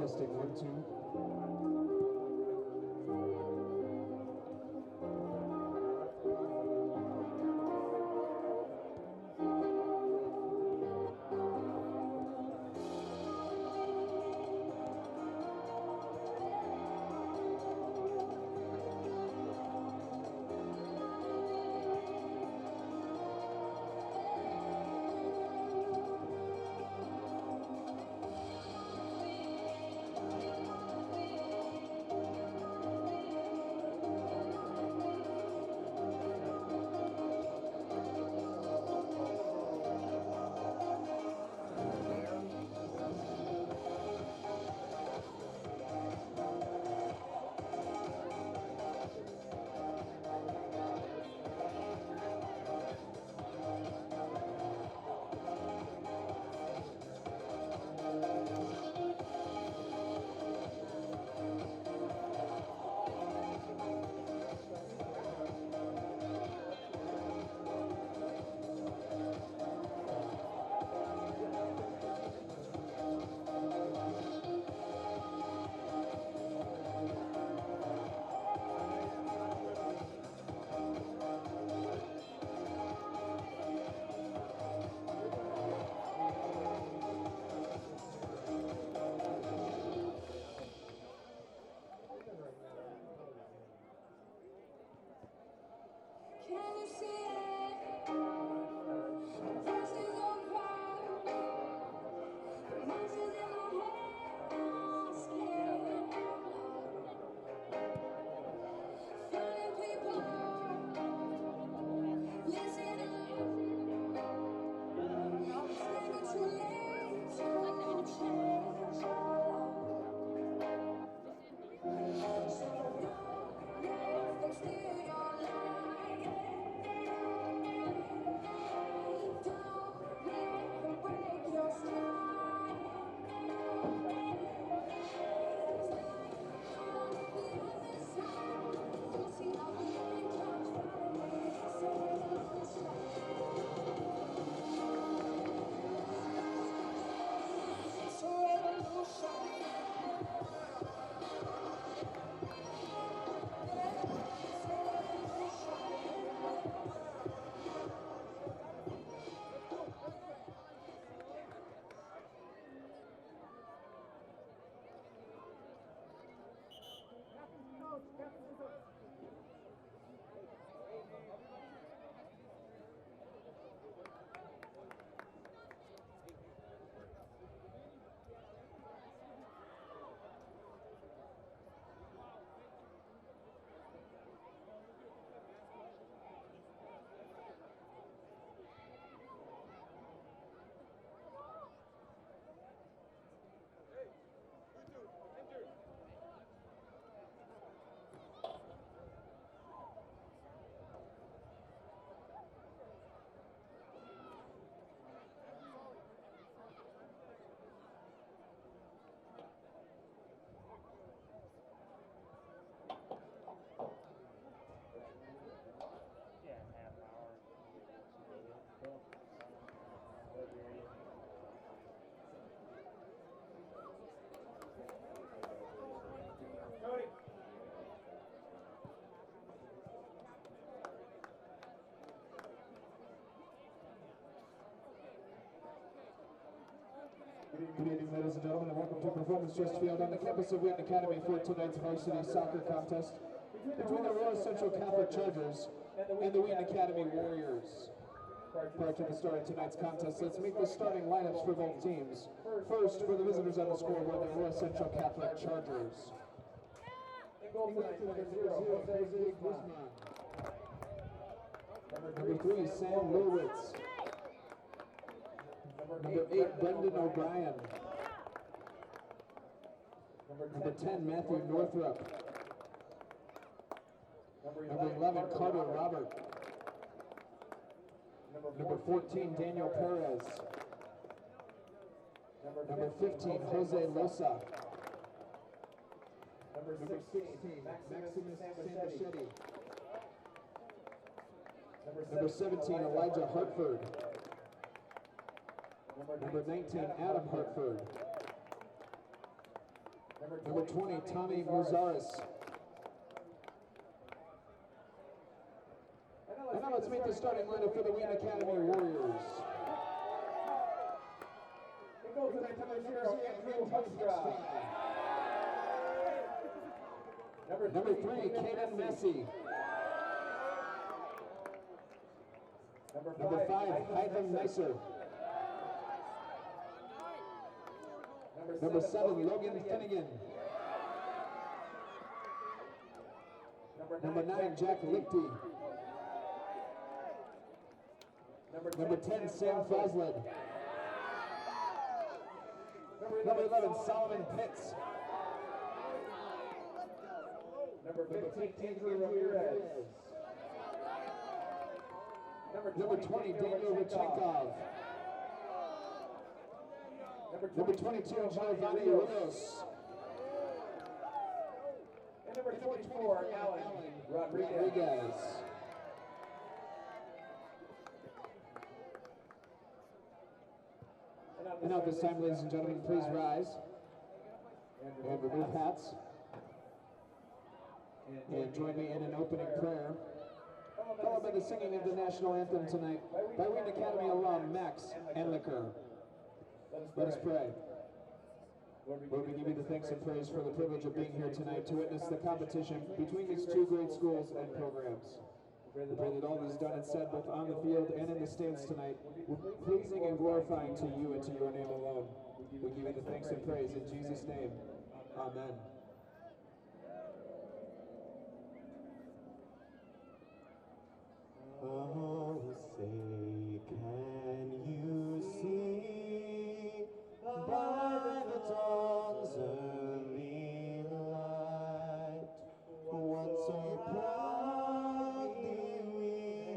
Testing 1, 2. Can you see it? The past is over. The monsters in my head are scared. Funny people, listen up. It's never too late to change your life. So don't let them steal your life. Don't let them break your stride. It's like on the other side. You'll see how the angels follow me. It's a revolution. It's a revolution. It's a revolution. Good evening, ladies and gentlemen, and welcome to Performance Chesterfield on the campus of Wheaton Academy for tonight's varsity soccer contest between the Aurora Central Catholic Chargers and the Wheaton Academy Warriors. Prior to the start of tonight's contest, let's make the starting lineups for both teams. First, for the visitors on the scoreboard, the Aurora Central Catholic Chargers. In goal tonight, number 0, Jose Guzman. Number 3, Sam Lurwitz. Number 8, Brendan O'Brien. Number 10, Matthew Northrup. Number 11, Carter Robert. Number 14, Daniel Perez. Number 15, Jose Losa. Number 16, Maximus Sambachetti. Number 17, Elijah Hartford. Number 19, Adam Hartford. Number 20, Tommy Mozaris. And now let's meet the starting lineup for the Wheaton Academy Warriors. It goes to number 0, Andrew Huckstra. Number 3, Kaden Messi. Number 5, Hytham Nicer. Number 7, Logan Finnegan. Number 9, Jack Lichty. Number 10, Sam Fosled. Number 11, Solomon Pitts. Number 15, Andrew Ramirez. Number 20, Daniel Richenkov. Number 22, Giovanni Rios. And number 24, Alan Rodriguez. And now at this time, ladies and gentlemen, please rise and remove hats. And join me in an opening prayer, followed by the singing of the national anthem tonight by Wheaton Academy alum Max Enlicker. Let us pray. Lord, we give you the thanks and praise for the privilege of being here tonight to witness the competition between these two great schools and programs. We pray that all that is done and said both on the field and in the stands tonight will be pleasing and glorifying to you and to your name alone. We give you the thanks and praise in Jesus' name. Amen. Oh, say, can you see by the dawn's early light what so proudly we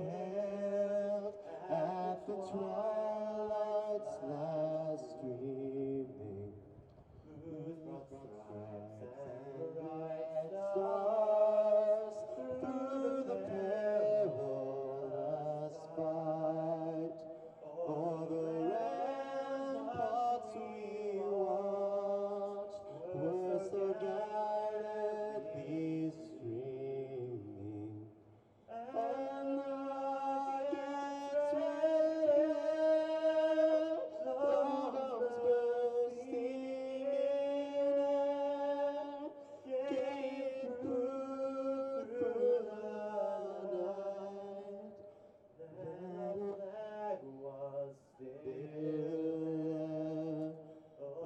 held at the twilight's last streaming, whose bright stars through the perilous fight, o'er the ramparts we watched, were so gallantly streaming, and the rockets red bombs bursting in air, gave proof through the night that the flag was still there.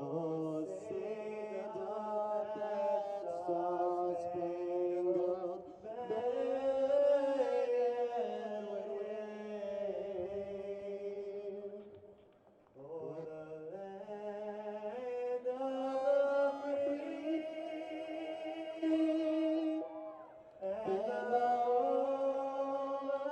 Oh, say doth that star-spangled banner wave o'er the land of the free and the home of the brave.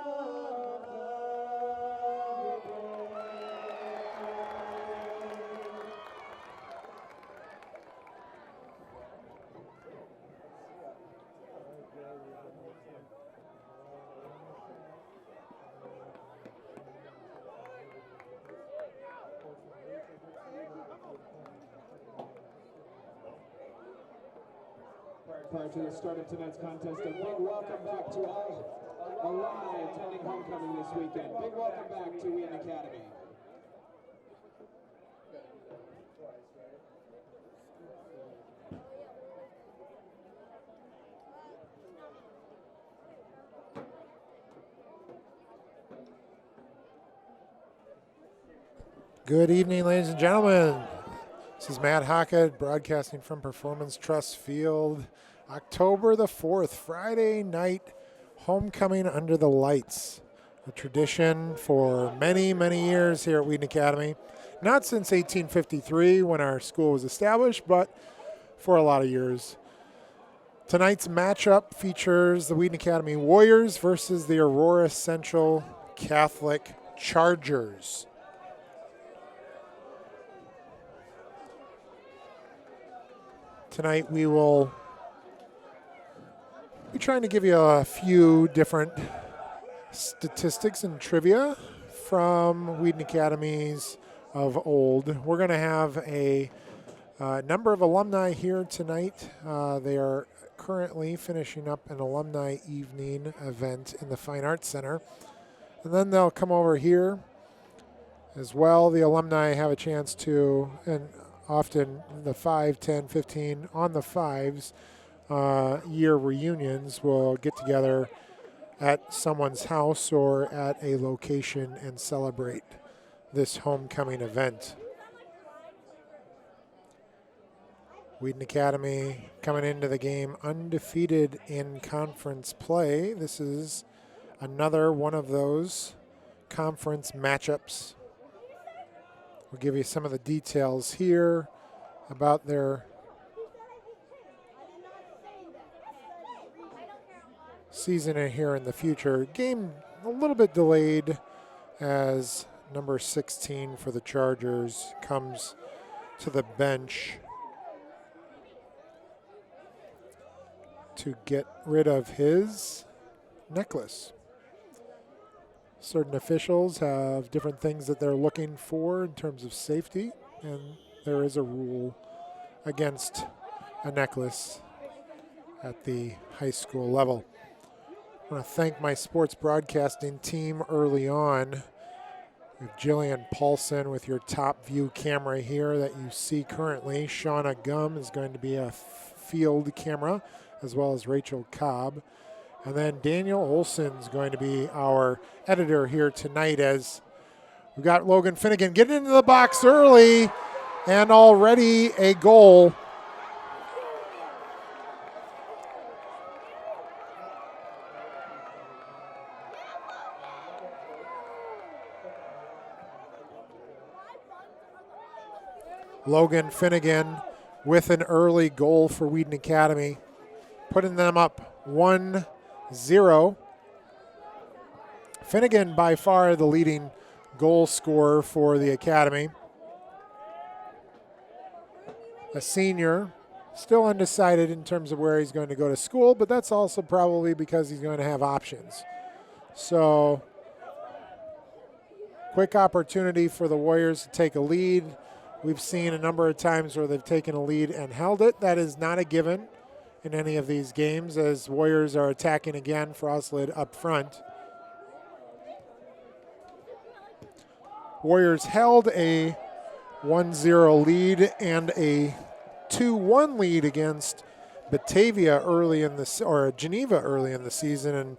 Prior to the start of tonight's contest, a big welcome back to all alumni attending homecoming this weekend. Big welcome back to Wheaton Academy. Good evening, ladies and gentlemen. This is Matt Hockett broadcasting from Performance Trust Field. October the 4th, Friday night, homecoming under the lights. A tradition for many, many years here at Wheaton Academy. Not since 1853 when our school was established, but for a lot of years. Tonight's matchup features the Wheaton Academy Warriors versus the Aurora Central Catholic Chargers. Tonight we will be trying to give you a few different statistics and trivia from Wheaton Academies of old. We're going to have a A number of alumni here tonight. They are currently finishing up an alumni evening event in the Fine Arts Center. And then they'll come over here as well. The alumni have a chance to, and often the 5, 10, 15 on the 5s year reunions will get together at someone's house or at a location and celebrate this homecoming event. Wheaton Academy coming into the game undefeated in conference play. This is another one of those conference matchups. We'll give you some of the details here about their season here in the future. Game a little bit delayed as number 16 for the Chargers comes to the bench to get rid of his necklace. Certain officials have different things that they're looking for in terms of safety, and there is a rule against a necklace at the high school level. I want to thank my sports broadcasting team early on. We have Jillian Paulson with your top view camera here that you see currently. Shauna Gum is going to be a field camera, as well as Rachel Cobb. And then Daniel Olson's going to be our editor here tonight, as we got Logan Finnegan getting into the box early, and already a goal. Logan Finnegan with an early goal for Wheaton Academy, putting them up 1-0. Finnegan by far the leading goal scorer for the Academy. A senior, still undecided in terms of where he's going to go to school, but that's also probably because he's going to have options. So, quick opportunity for the Warriors to take a lead. We've seen a number of times where they've taken a lead and held it. That is not a given in any of these games, as Warriors are attacking again. Froslid up front. Warriors held a 1-0 lead and a 2-1 lead against Batavia early in the, or Geneva early in the season, and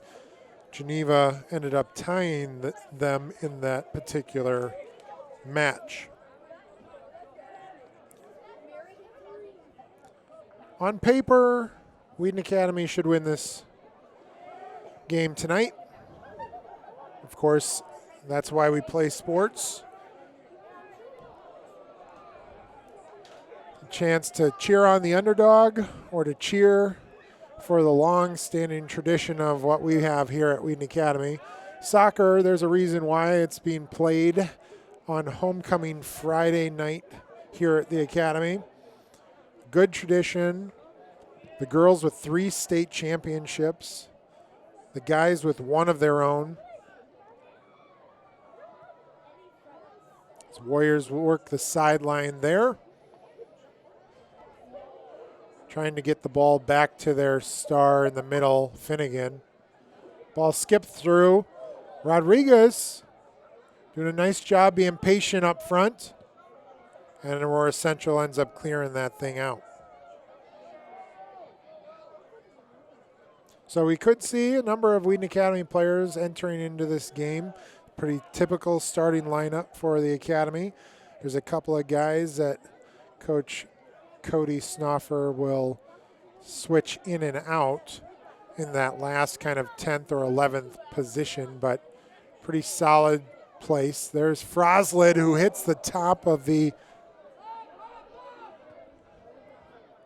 Geneva ended up tying them in that particular match. On paper, Wheaton Academy should win this game tonight. Of course, that's why we play sports. A chance to cheer on the underdog or to cheer for the long-standing tradition of what we have here at Wheaton Academy. Soccer, there's a reason why it's being played on homecoming Friday night here at the Academy. Good tradition. The girls with 3 state championships. The guys with 1 of their own. As Warriors work the sideline there. Trying to get the ball back to their star in the middle, Finnegan. Ball skipped through. Rodriguez doing a nice job being patient up front. And Aurora Central ends up clearing that thing out. So we could see a number of Wheaton Academy players entering into this game. Pretty typical starting lineup for the Academy. There's a couple of guys that Coach Cody Snoffer will switch in and out in that last kind of 10th or 11th position, but pretty solid place. There's Froslid, who hits the top of the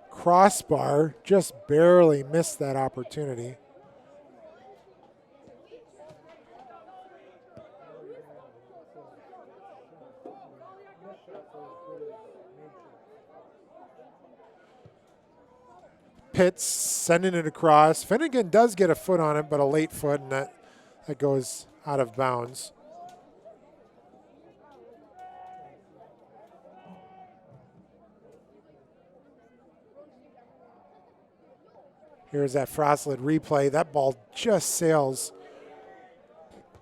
crossbar, just barely missed that opportunity. Pitts sending it across. Finnegan does get a foot on it, but a late foot, and that goes out of bounds. Here's that Froslid replay. That ball just sails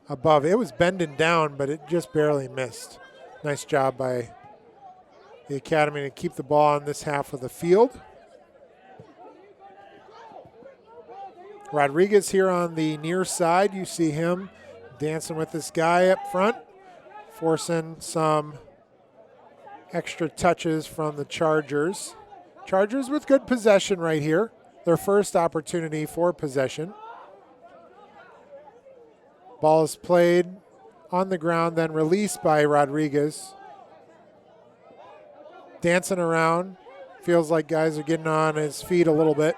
above. It was bending down, but it just barely missed. Nice job by the Academy to keep the ball on this half of the field. Rodriguez here on the near side. You see him dancing with this guy up front, forcing some extra touches from the Chargers. Chargers with good possession right here. Their first opportunity for possession. Ball is played on the ground, then released by Rodriguez. Dancing around. Feels like guys are getting on his feet a little bit.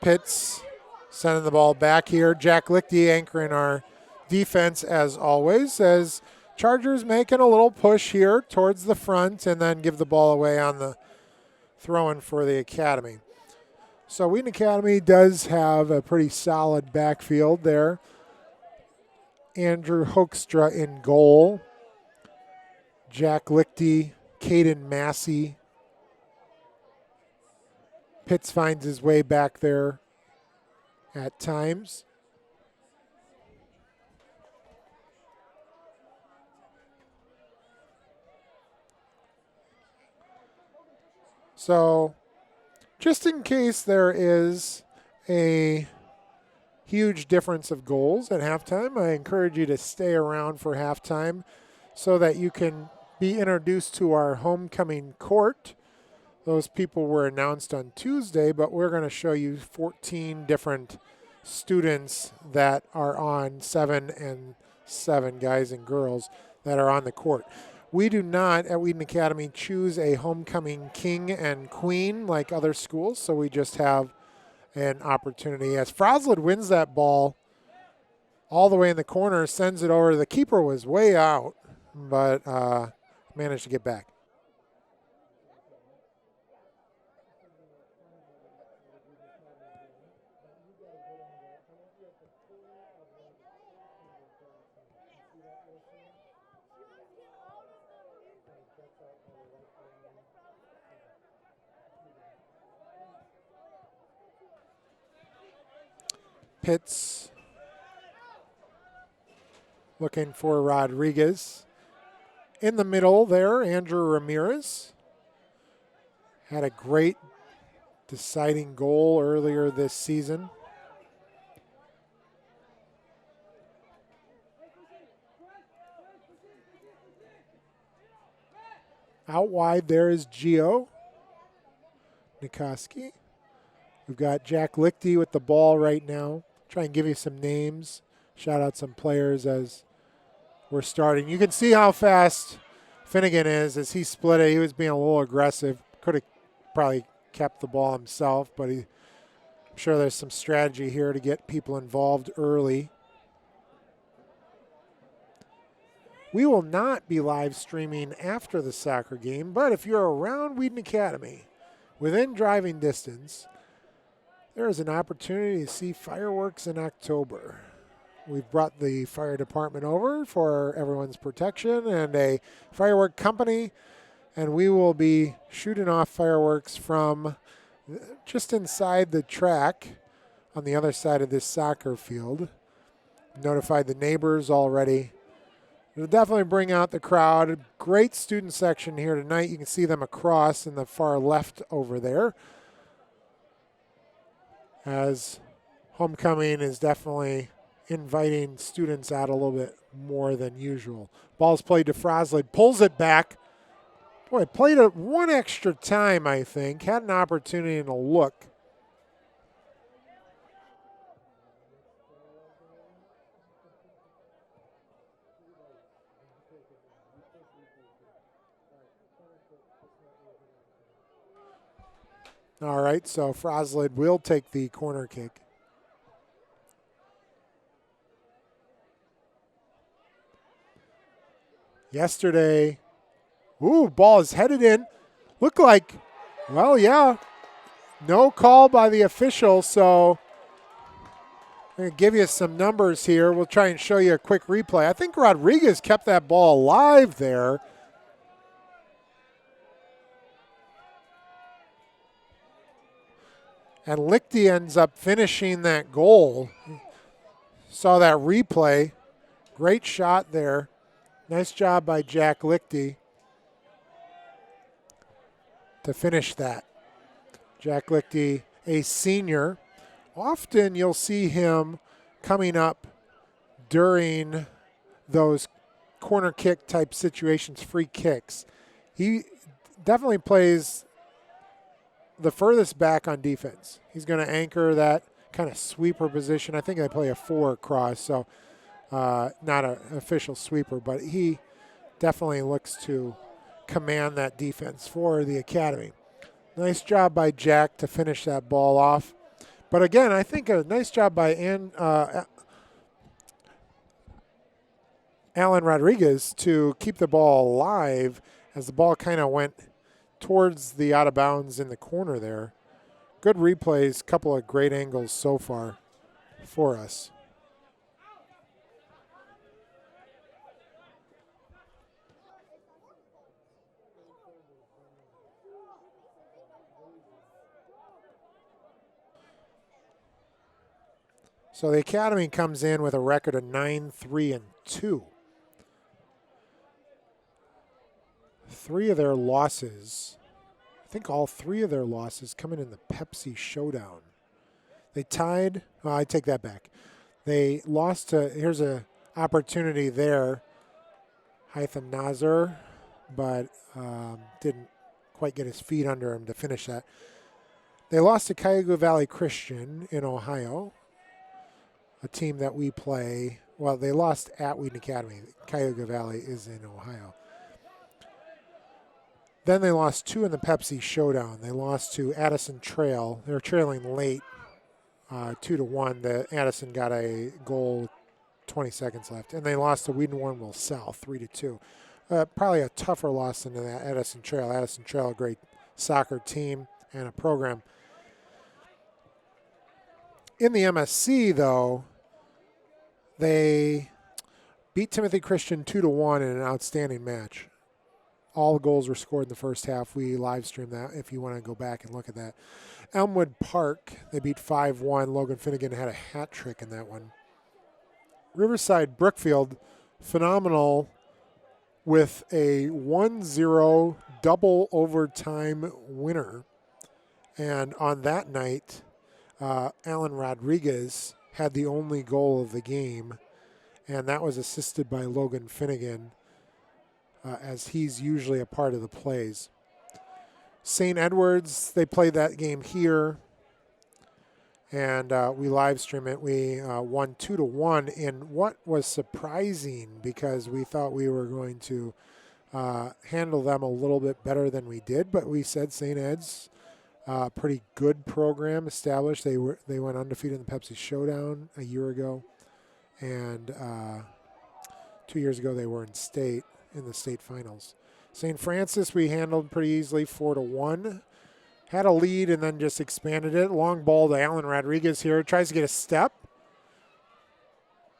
Pitts sending the ball back here. Jack Lichty anchoring our defense as always, as Chargers making a little push here towards the front and then give the ball away on the throw-in for the Academy. So Wheaton Academy does have a pretty solid backfield there. Andrew Hoekstra in goal. Jack Lichty, Caden Massey. Pitts finds his way back there at times. So just in case there is a huge difference of goals at halftime, I encourage you to stay around for halftime so that you can be introduced to our homecoming court. Those people were announced on Tuesday, but we're going to show you 14 different students that are on 7 and 7, guys and girls, that are on the court. We do not, at Wheaton Academy, choose a homecoming king and queen like other schools, so we just have an opportunity. As Froslid wins that ball all the way in the corner, sends it over. The keeper was way out, but managed to get back. Pitts looking for Rodriguez. In the middle there, Andrew Ramirez had a great deciding goal earlier this season. Out wide there is Gio Nikoski. We've got Jack Lichty with the ball right now. Try and give you some names, shout out some players as we're starting. You can see how fast Finnegan is as he split it. He was being a little aggressive. Could have probably kept the ball himself, but I'm sure there's some strategy here to get people involved early. We will not be live streaming after the soccer game, but if you're around Wheaton Academy, within driving distance, there is an opportunity to see fireworks in October. We've brought the fire department over for everyone's protection and a firework company, and we will be shooting off fireworks from just inside the track on the other side of this soccer field. Notified the neighbors already. It'll definitely bring out the crowd. A great student section here tonight. You can see them across in the far left over there, as homecoming is definitely inviting students out a little bit more than usual. Ball's played to Froslid, pulls it back. Boy, played it one extra time, I think. Had an opportunity and a look. All right, so Froslid will take the corner kick. Yesterday, ball is headed in. Looked like, well, yeah, no call by the official, so I'm going to give you some numbers here. We'll try and show you a quick replay. I think Rodriguez kept that ball alive there. And Lichty ends up finishing that goal. Saw that replay. Great shot there. Nice job by Jack Lichty to finish that. Jack Lichty, a senior. Often you'll see him coming up during those corner kick type situations, free kicks. He definitely plays the furthest back on defense. He's going to anchor that kind of sweeper position. I think they play a 4 across, so not an official sweeper, but he definitely looks to command that defense for the academy. Nice job by Jack to finish that ball off. But again, I think a nice job by Alan Rodriguez to keep the ball alive as the ball kind of went towards the out of bounds in the corner there. Good replays, couple of great angles so far for us. So the academy comes in with a record of 9-3-2. 3 of their losses, I think all 3 of their losses coming in the Pepsi Showdown. They tied, I take that back. They lost to, here's an opportunity there, Hytham Nazar, but didn't quite get his feet under him to finish that. They lost to Cuyahoga Valley Christian in Ohio, a team that we play. Well, they lost at Wheaton Academy. Cuyahoga Valley is in Ohio. Then they lost 2 in the Pepsi Showdown. They lost to Addison Trail. They were trailing late, 2-1. The Addison got a goal, 20 seconds left. And they lost to Wheaton Warrenville South, 3-2. Probably a tougher loss than that Addison Trail. Addison Trail, a great soccer team and a program. In the MSC, though, they beat Timothy Christian 2-1 in an outstanding match. All the goals were scored in the first half. We live streamed that if you want to go back and look at that. Elmwood Park, they beat 5-1. Logan Finnegan had a hat trick in that one. Riverside Brookfield, phenomenal with a 1-0 double overtime winner. And on that night, Alan Rodriguez had the only goal of the game, and that was assisted by Logan Finnegan, as he's usually a part of the plays. St. Edwards, they played that game here, and we live stream it. We won 2-1 in what was surprising because we thought we were going to handle them a little bit better than we did, but we said St. Ed's, pretty good program established. They went undefeated in the Pepsi Showdown a year ago, and 2 years ago they were in the state finals. St. Francis we handled pretty easily, 4-1. Had a lead and then just expanded it. Long ball to Alan Rodriguez here. Tries to get a step.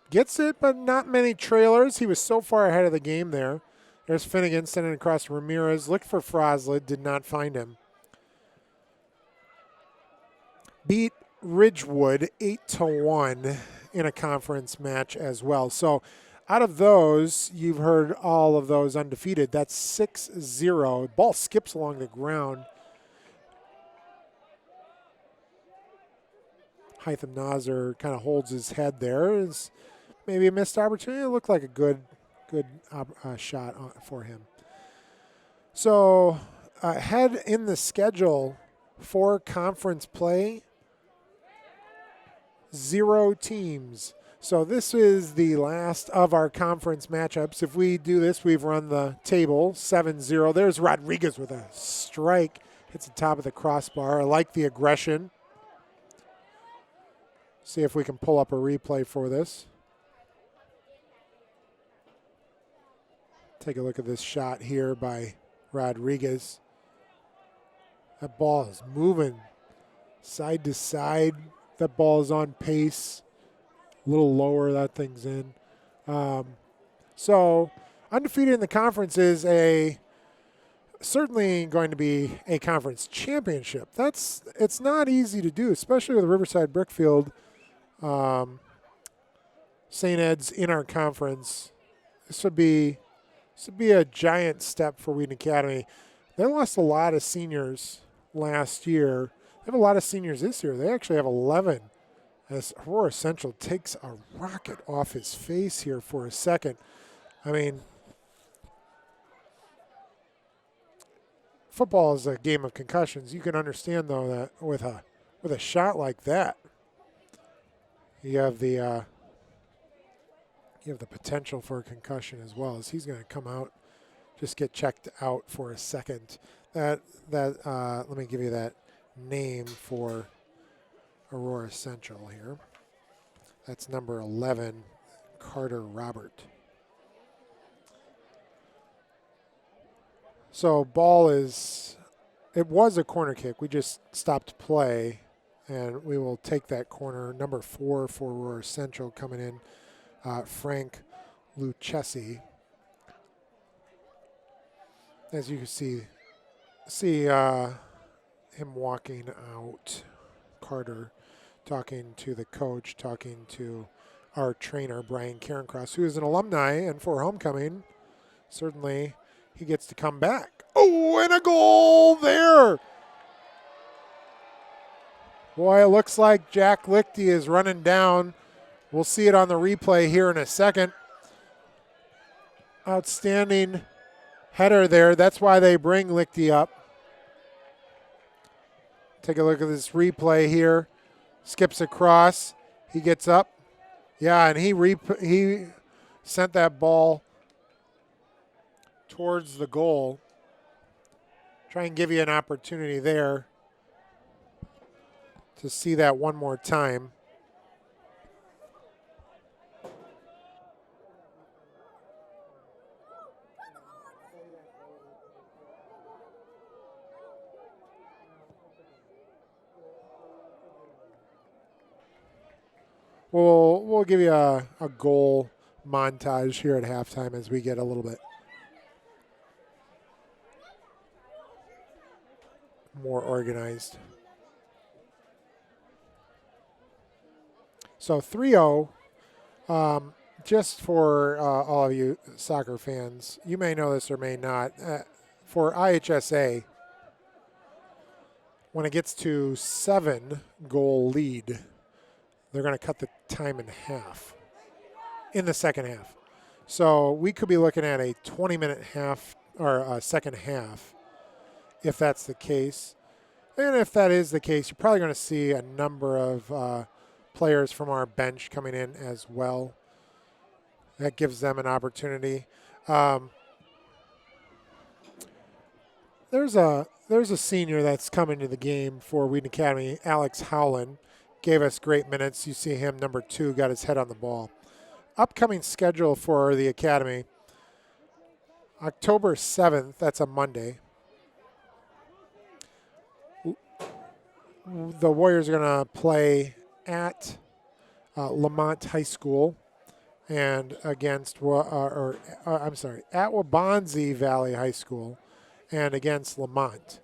Gets it, but not many trailers. He was so far ahead of the game there. There's Finnegan sending it across to Ramirez. Looked for Froslid, did not find him. Beat Ridgewood 8-1 in a conference match as well. So out of those, you've heard all of those undefeated. That's 6-0. Ball skips along the ground. Hytham Nazar kind of holds his head there. It's maybe a missed opportunity. It looked like a good shot for him. So ahead in the schedule for conference play, 0 teams. So this is the last of our conference matchups. If we do this, we've run the table 7-0. There's Rodriguez with a strike. Hits the top of the crossbar. I like the aggression. See if we can pull up a replay for this. Take a look at this shot here by Rodriguez. That ball is moving side to side. That ball is on pace. A little lower, that thing's in. So undefeated in the conference is certainly going to be a conference championship. It's not easy to do, especially with Riverside Brickfield, St. Ed's in our conference. This would be a giant step for Wheaton Academy. They lost a lot of seniors last year. They have a lot of seniors this year. They actually have 11. As Aurora Central takes a rocket off his face here for a second. I mean, football is a game of concussions. You can understand, though, that with a shot like that, you have the potential for a concussion as well, as he's going to come out, just get checked out for a second. Let me give you that name for Aurora Central here. That's number 11, Carter Robert. So it was a corner kick. We just stopped play, and we will take that corner. Number 4 for Aurora Central coming in, Frank Lucchesi. As you can see him walking out, Carter talking to the coach, talking to our trainer, Brian Carencross, who is an alumni, and for homecoming, certainly he gets to come back. Oh, and a goal there. Boy, it looks like Jack Lichty is running down. We'll see it on the replay here in a second. Outstanding header there. That's why they bring Lichty up. Take a look at this replay here. Skips across. He gets up. Yeah, and he sent that ball towards the goal. Try and give you an opportunity there to see that one more time. We'll give you a goal montage here at halftime as we get a little bit more organized. So 3-0, just for all of you soccer fans, you may know this or may not, for IHSA, when it gets to 7-goal lead, they're going to cut the time in half in the second half. So we could be looking at a 20-minute half or a second half if that's the case. And if that is the case, you're probably going to see a number of players from our bench coming in as well. That gives them an opportunity. There's a senior that's coming to the game for Wheaton Academy, Alex Howland. Gave us great minutes. You see him, number 2, got his head on the ball. Upcoming schedule for the Academy, October 7th, that's a Monday. The Warriors are going to play at Lamont High School and against, at Waubonsie Valley High School and against Lamont.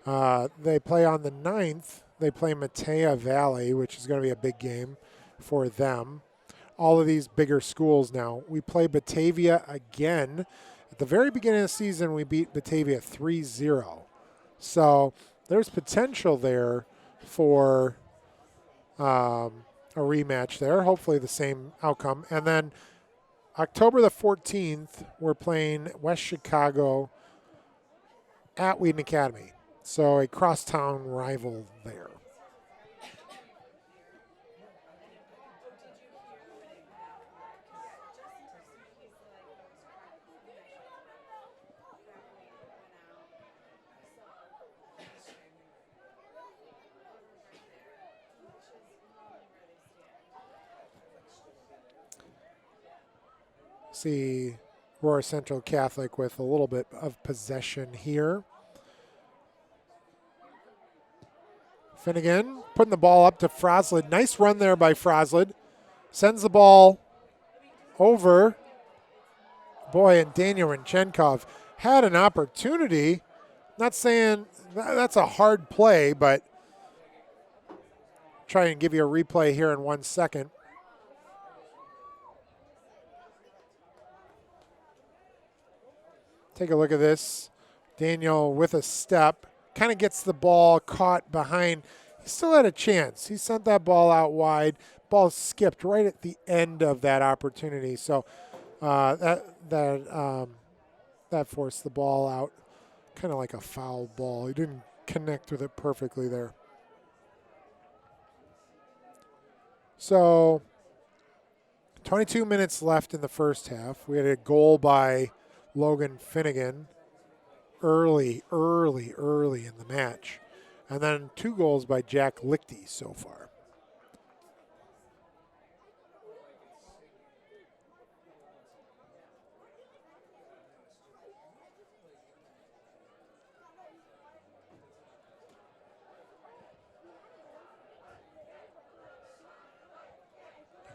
They play on the 9th. They play Matea Valley, which is going to be a big game for them. All of these bigger schools now. We play Batavia again. At the very beginning of the season, we beat Batavia 3-0. So there's potential there for a rematch there. Hopefully the same outcome. And then October the 14th, we're playing West Chicago at Wheaton Academy. So a crosstown rival there. See Aurora Central Catholic with a little bit of possession here. Finnegan putting the ball up to Froslid. Nice run there by Froslid. Sends the ball over. Boy, and Daniel Renchenkov had an opportunity. Not saying that's a hard play, but try and give you a replay here in 1 second. Take a look at this. Daniel with a step, kind of gets the ball caught behind. He still had a chance. He sent that ball out wide. Ball skipped right at the end of that opportunity. So that forced the ball out, kind of like a foul ball. He didn't connect with it perfectly there. So 22 minutes left in the first half. We had a goal by Logan Finnegan early in the match. And then 2 goals by Jack Lichty so far.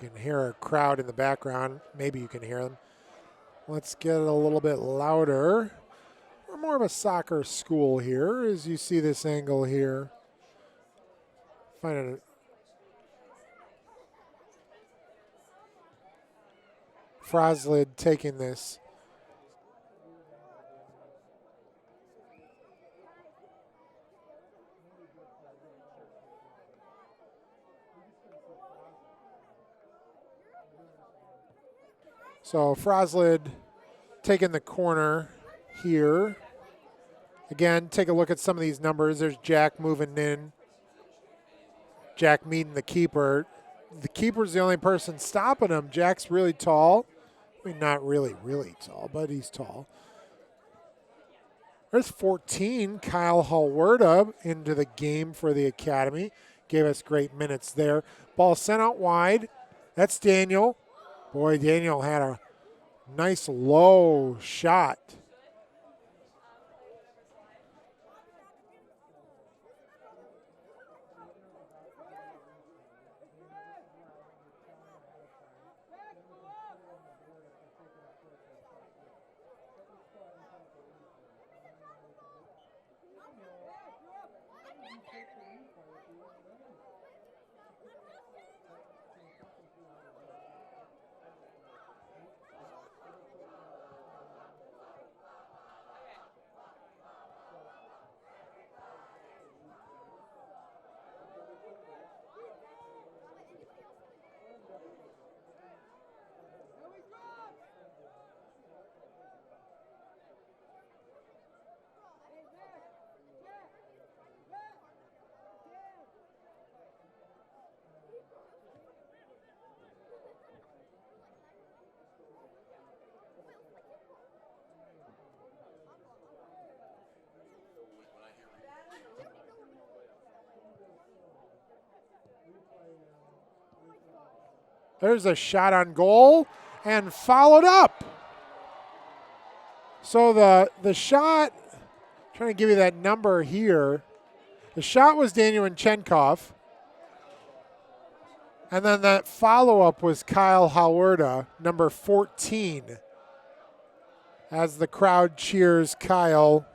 You can hear a crowd in the background. Maybe you can hear them. Let's get it a little bit louder. We're more of a soccer school here, as you see this angle here. Find it. Froslid taking this. So Froslid taking the corner here. Again, take a look at some of these numbers. There's Jack moving in. Jack meeting the keeper. The keeper's the only person stopping him. Jack's really tall. I mean, not really tall, but he's tall. There's 14, Kyle Halwerda into the game for the Academy. Gave us great minutes there. Ball sent out wide. That's Daniel. Boy, Daniel had a nice low shot. There's a shot on goal and followed up. So the shot, trying to give you that number here. The shot was Daniel Renchenkov. And then that follow-up was Kyle Halwerda, number 14. As the crowd cheers Kyle.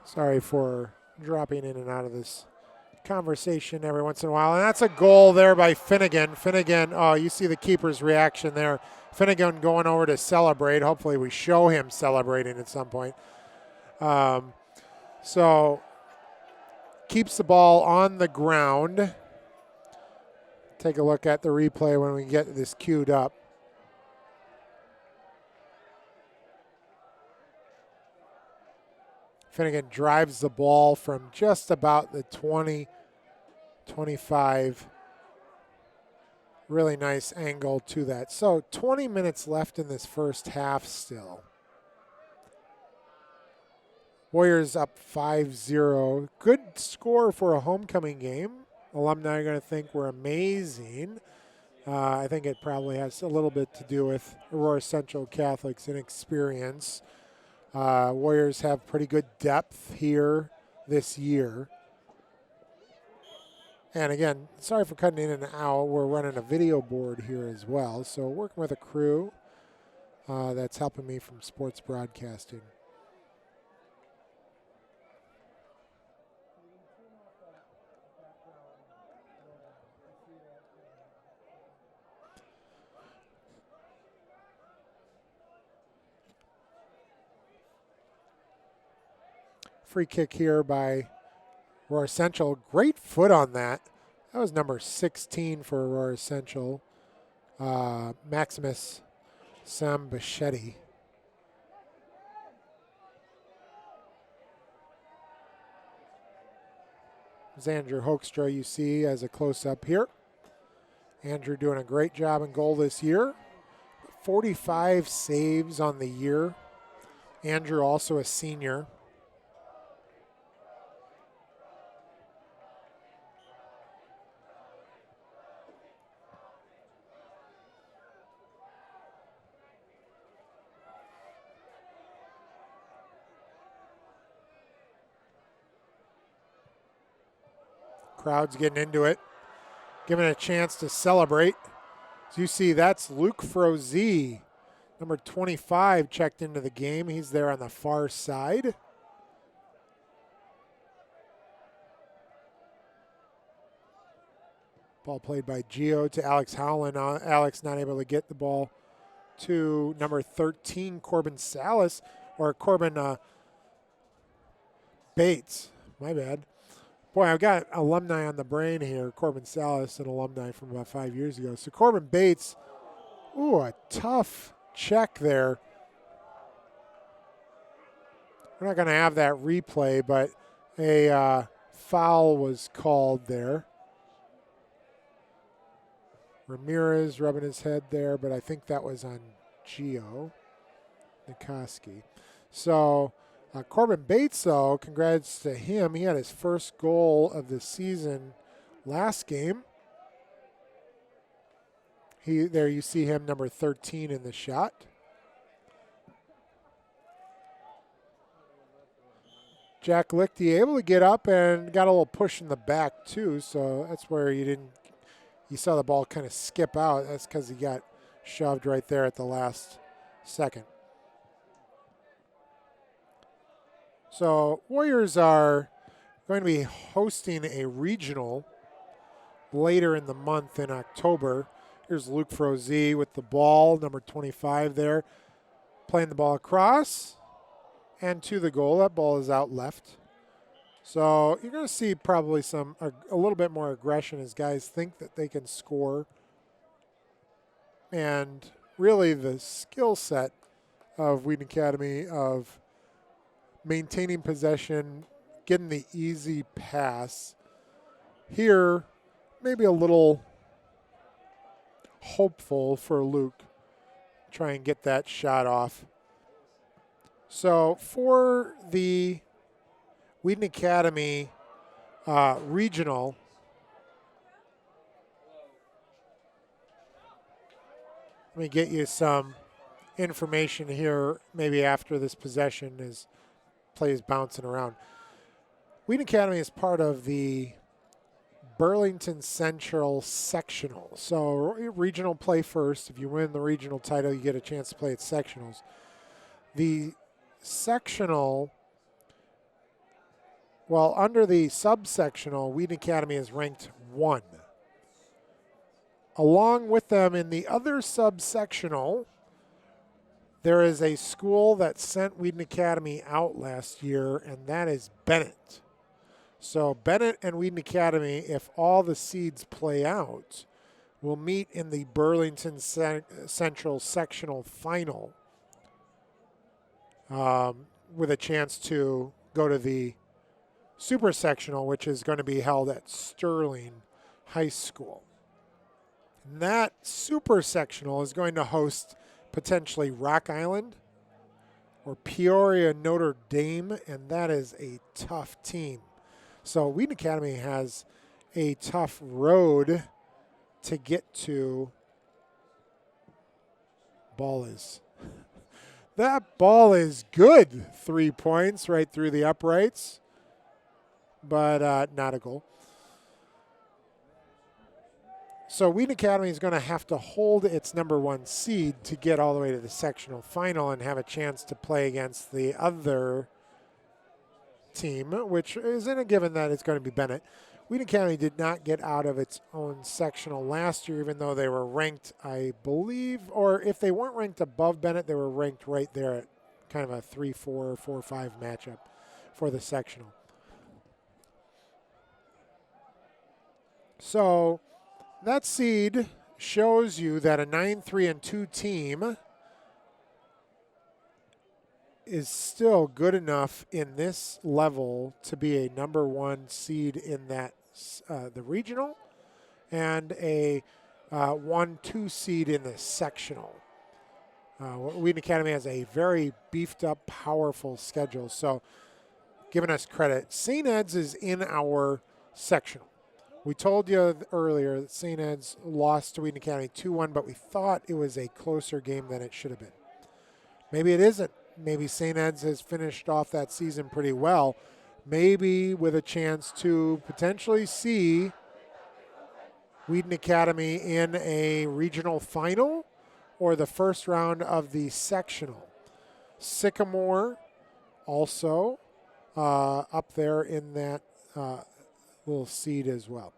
Sorry for dropping in and out of this conversation every once in a while. And that's a goal there by Finnegan. Finnegan, oh, you see the keeper's reaction there. Finnegan going over to celebrate. Hopefully we show him celebrating at some point. So keeps the ball on the ground. Take a look at the replay when we get this queued up. Finnegan drives the ball from just about the 20, 25. Really nice angle to that. So 20 minutes left in this first half still. Warriors up 5-0. Good score for a homecoming game. Alumni are going to think we're amazing. I think it probably has a little bit to do with Aurora Central Catholic's inexperience. Warriors have pretty good depth here this year. And again, sorry for cutting in and out. We're running a video board here as well. So working with a crew that's helping me from sports broadcasting. Free kick here by Aurora Central. Great foot on that. That was number 16 for Aurora Central. Maximus Sambichetti. There's Andrew Hoekstra you see as a close-up here. Andrew doing a great job in goal this year. 45 saves on the year. Andrew also a senior. Crowd's getting into it, giving it a chance to celebrate. As you see, that's Luke Frozie, number 25, checked into the game. He's there on the far side. Ball played by Gio to Alex Howland. Alex not able to get the ball to number 13, Corbin Salas, or Corbin Bates. My bad. Boy, I've got alumni on the brain here. Corbin Salas, an alumni from about 5 years ago. So Corbin Bates, ooh, a tough check there. We're not going to have that replay, but a foul was called there. Ramirez rubbing his head there, but I think that was on Gio Nikoski. So Corbin Bates, though, congrats to him. He had his first goal of the season last game. There you see him, number 13 in the shot. Jack Lichty able to get up and got a little push in the back, too, so that's where you saw the ball kind of skip out. That's because he got shoved right there at the last second. So Warriors are going to be hosting a regional later in the month in October. Here's Luke Frozie with the ball, number 25 there, playing the ball across and to the goal. That ball is out left. So you're going to see probably a little bit more aggression as guys think that they can score. And really the skill set of Wheaton Academy of maintaining possession, getting the easy pass. Here, maybe a little hopeful for Luke. Try and get that shot off. So for the Wheaton Academy regional, let me get you some information here maybe after this possession is plays bouncing around. Wheaton Academy is part of the Burlington Central sectional. So regional play first. If you win the regional title, you get a chance to play at sectionals. The sectional, well, under the subsectional, Wheaton Academy is ranked 1. Along with them in the other subsectional, there is a school that sent Wheaton Academy out last year, and that is Bennett. So Bennett and Wheaton Academy, if all the seeds play out, will meet in the Burlington Central sectional final with a chance to go to the super sectional, which is going to be held at Sterling High School. And that super sectional is going to host potentially Rock Island or Peoria Notre Dame, and that is a tough team. So Wheaton Academy has a tough road to get to. That ball is good. 3 points right through the uprights, but not a goal. So Wheaton Academy is going to have to hold its number 1 seed to get all the way to the sectional final and have a chance to play against the other team, which isn't a given that it's going to be Bennett. Wheaton Academy did not get out of its own sectional last year, even though they were ranked, I believe, or if they weren't ranked above Bennett, they were ranked right there at kind of a 3-4, 4-5 matchup for the sectional. So that seed shows you that a 9-3-2 team is still good enough in this level to be a number 1 seed in that the regional and a 1-2 seed in the sectional. Wheaton Academy has a very beefed up, powerful schedule. So giving us credit. St. Ed's is in our sectional. We told you earlier that St. Ed's lost to Wheaton Academy 2-1, but we thought it was a closer game than it should have been. Maybe it isn't. Maybe St. Ed's has finished off that season pretty well, maybe with a chance to potentially see Wheaton Academy in a regional final or the first round of the sectional. Sycamore also up there in that little seed as well.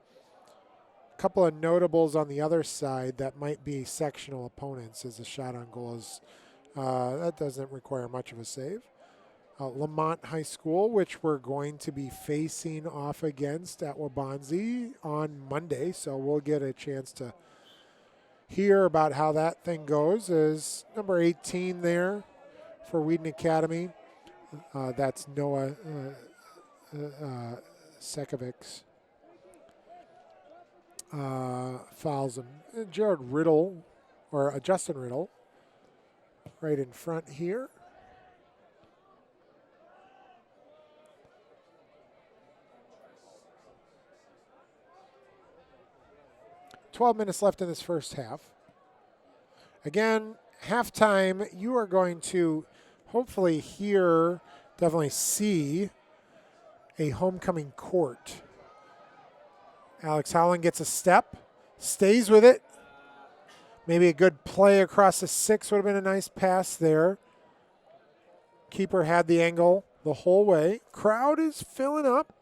A couple of notables on the other side that might be sectional opponents as a shot on goal is that doesn't require much of a save. Lamont High School, which we're going to be facing off against at Wabanzi on Monday, so we'll get a chance to hear about how that thing goes, is number 18 there for Wheaton Academy. That's Noah Sekovics. Fouls him. Jared Riddle, or Justin Riddle, right in front here. $12 minutes left in this first half. Again, halftime, you are going to hopefully hear, definitely see a homecoming court. Alex Howland gets a step, stays with it. Maybe a good play across the 6 would have been a nice pass there. Keeper had the angle the whole way. Crowd is filling up.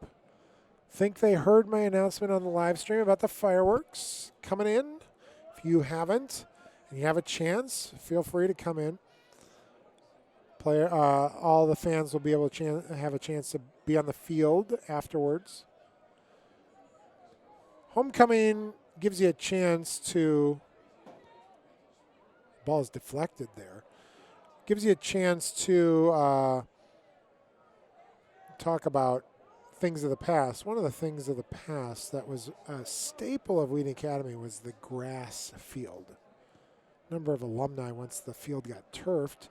Think they heard my announcement on the live stream about the fireworks coming in. If you haven't and you have a chance, feel free to come in. All the fans will be able to have a chance to be on the field afterwards. Homecoming gives you a chance to, ball is deflected there, gives you a chance to talk about things of the past. One of the things of the past that was a staple of Wheaton Academy was the grass field. A number of alumni, once the field got turfed,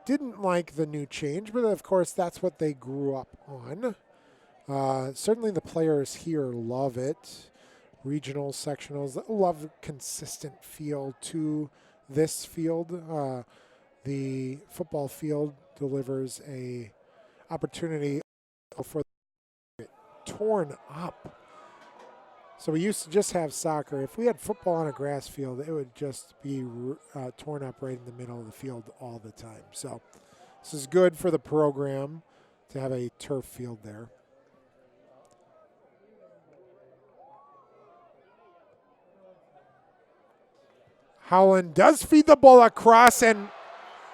didn't like the new change, but of course that's what they grew up on. Certainly the players here love it. Regionals, sectionals, love consistent feel to this field. The football field delivers a opportunity for it torn up. So we used to just have soccer. If we had football on a grass field, it would just be torn up right in the middle of the field all the time. So this is good for the program to have a turf field there. Howland does feed the ball across and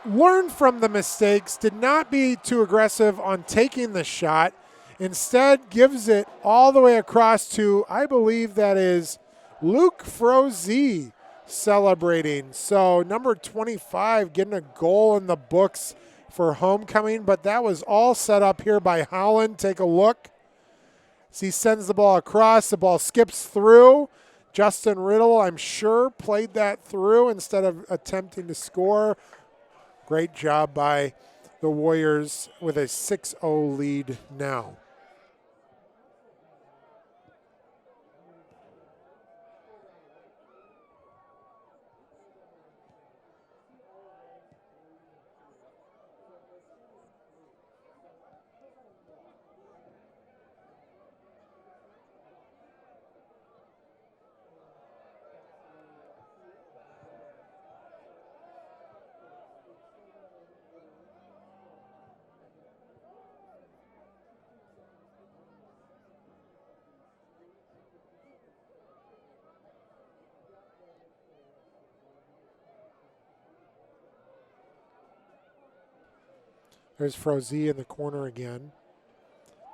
learned from the mistakes, did not be too aggressive on taking the shot. Instead, gives it all the way across to, I believe that is Luke Froese celebrating. So number 25 getting a goal in the books for homecoming, but that was all set up here by Holland. Take a look. As he sends the ball across, the ball skips through. Justin Riddle, I'm sure, played that through instead of attempting to score. Great job by the Warriors with a 6-0 lead now. There's Frozie in the corner again.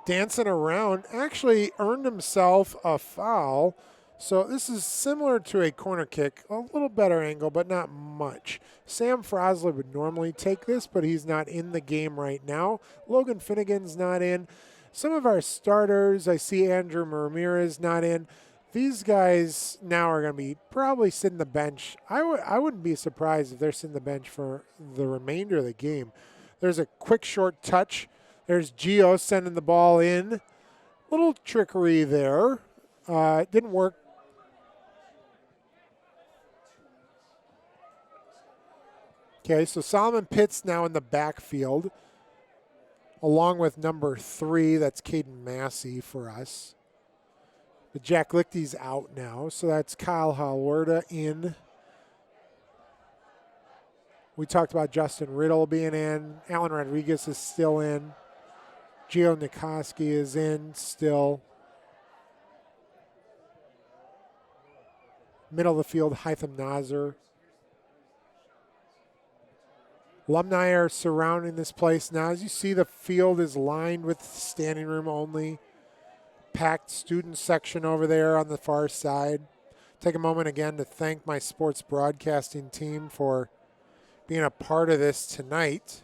Dancing around, actually earned himself a foul. So this is similar to a corner kick, a little better angle, but not much. Sam Frosley would normally take this, but he's not in the game right now. Logan Finnegan's not in. Some of our starters, I see Andrew Ramirez not in. These guys now are going to be probably sitting the bench. I wouldn't be surprised if they're sitting the bench for the remainder of the game. There's a quick short touch. There's Gio sending the ball in. Little trickery there. It didn't work. Okay, so Solomon Pitts now in the backfield, along with number 3. That's Caden Massey for us. But Jack Lichty's out now, so that's Kyle Halwerda in. We talked about Justin Riddle being in. Alan Rodriguez is still in. Gio Nikoski is in still. Middle of the field, Hytham Nazar. Alumni are surrounding this place now. As you see, the field is lined with standing room only. Packed student section over there on the far side. Take a moment again to thank my sports broadcasting team for being a part of this tonight.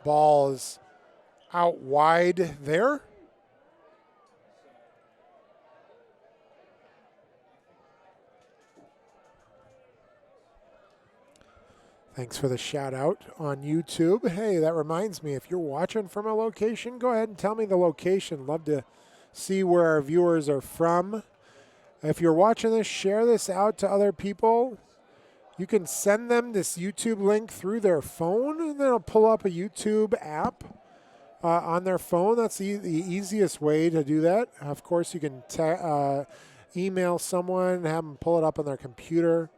Ball is out wide there. Thanks for the shout out on YouTube. Hey, that reminds me, if you're watching from a location, go ahead and tell me the location. Love to see where our viewers are from. If you're watching this, share this out to other people. You can send them this YouTube link through their phone, and then it'll pull up a YouTube app on their phone. That's the easiest way to do that. Of course, you can email someone and have them pull it up on their computer.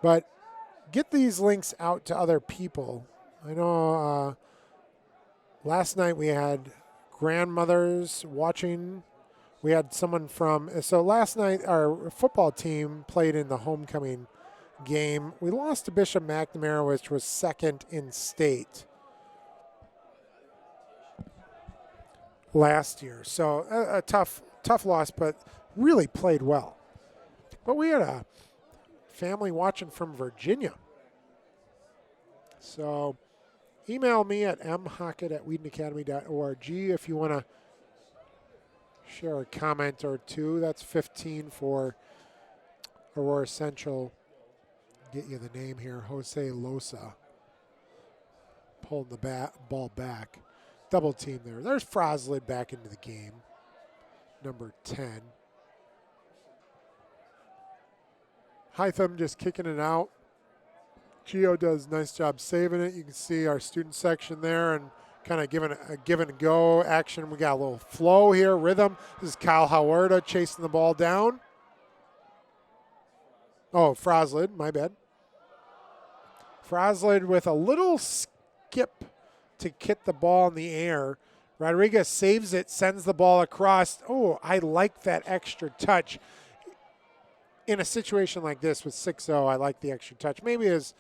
But get these links out to other people. I know last night we had grandmothers watching. We had someone so last night our football team played in the homecoming game. We lost to Bishop McNamara, which was second in state last year. So a tough loss, but really played well. But we had a family watching from Virginia. So email me at mhockett@wheatonacademy.org if you want to share a comment or two. That's 15 for Aurora Central. Get you the name here, Jose Losa. Pulling the ball back. Double team there. There's Froslid back into the game. Number 10. Hytham just kicking it out. Gio does a nice job saving it. You can see our student section there and kind of giving a give and go action. We got a little flow here, rhythm. This is Kyle Halwerda chasing the ball down. Oh, Froslid, my bad. Froslid with a little skip to get the ball in the air. Rodriguez saves it, sends the ball across. Oh, I like that extra touch. In a situation like this with 6-0, I like the extra touch. Maybe his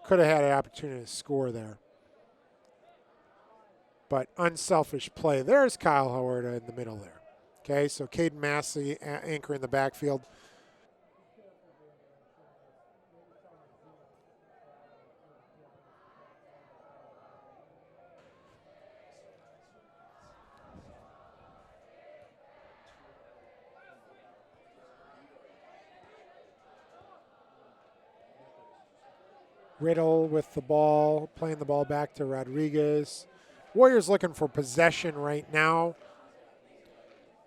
could have had an opportunity to score there. But unselfish play. There's Kyle Huerta in the middle there. Okay, so Caden Massey anchor in the backfield. Riddle with the ball, playing the ball back to Rodriguez. Warriors looking for possession right now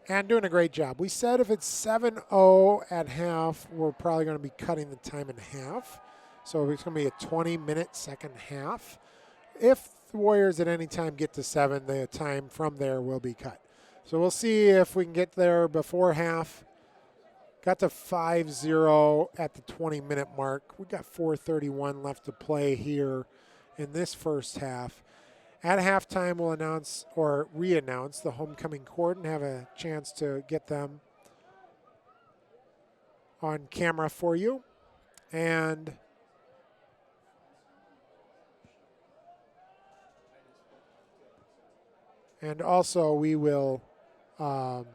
and doing a great job. We said if it's 7-0 at half, we're probably going to be cutting the time in half. So it's going to be a 20-minute second half. If the Warriors at any time get to 7, the time from there will be cut. So we'll see if we can get there before half. Got to 5-0 at the 20-minute mark. We got 4:31 left to play here in this first half. At halftime, we'll announce or re-announce the homecoming court and have a chance to get them on camera for you. And also we will, and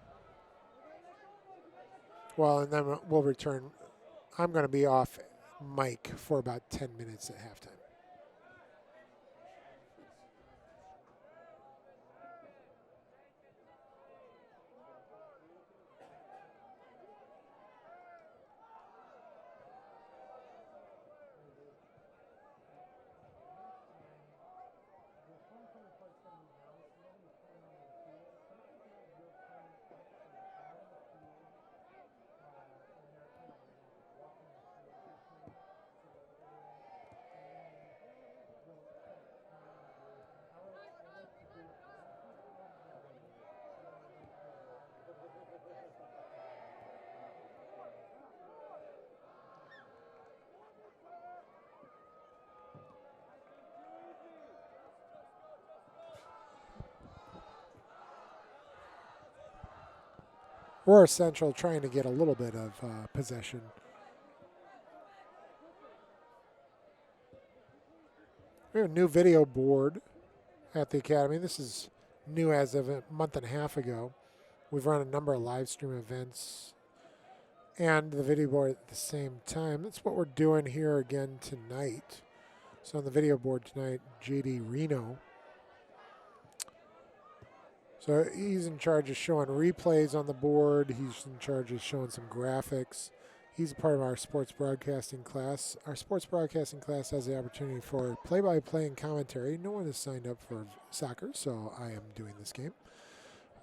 then we'll return. I'm going to be off mic for about 10 minutes at halftime. Aurora Central trying to get a little bit of possession. We have a new video board at the Academy. This is new as of a month and a half ago. We've run a number of live stream events and the video board at the same time. That's what we're doing here again tonight. So on the video board tonight, JD Reno. So he's in charge of showing replays on the board. He's in charge of showing some graphics. He's a part of our sports broadcasting class. Our sports broadcasting class has the opportunity for play-by-play and commentary. No one has signed up for soccer, so I am doing this game.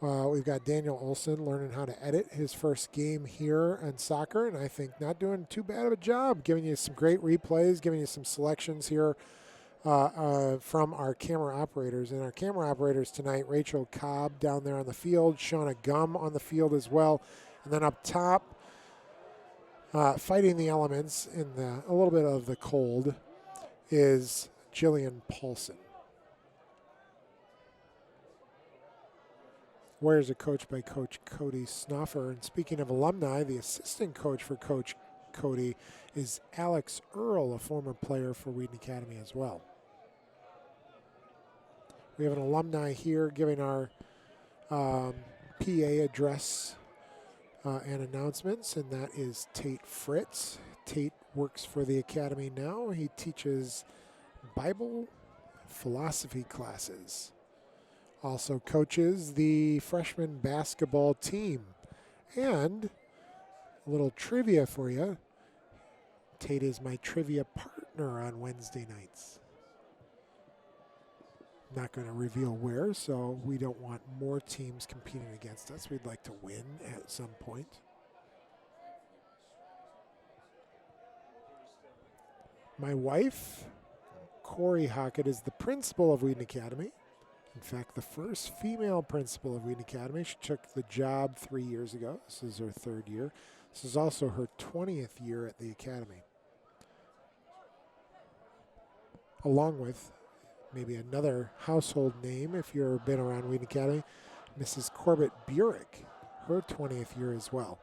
We've got Daniel Olson learning how to edit his first game here in soccer, and I think not doing too bad of a job, giving you some great replays, giving you some selections here from our camera operators. And our camera operators tonight, Rachel Cobb down there on the field, Shauna Gum on the field as well. And then up top, fighting the elements in a little bit of the cold, is Jillian Paulson. Warriors are coached by Coach Cody Snuffer. And speaking of alumni, the assistant coach for Coach Cody is Alex Earl, a former player for Wheaton Academy as well. We have an alumni here giving our PA address and announcements, and that is Tate Fritz. Tate works for the Academy now. He teaches Bible philosophy classes. Also coaches the freshman basketball team. And a little trivia for you. Tate is my trivia partner on Wednesday nights. Not going to reveal where, so we don't want more teams competing against us. We'd like to win at some point. My wife, Corey Hockett, is the principal of Wheaton Academy. In fact, the first female principal of Wheaton Academy. She took the job 3 years ago. This is her 3rd year. This is also her 20th year at the Academy. Along with maybe another household name, if you've been around Wheaton Academy, Mrs. Corbett Burek, her 20th year as well.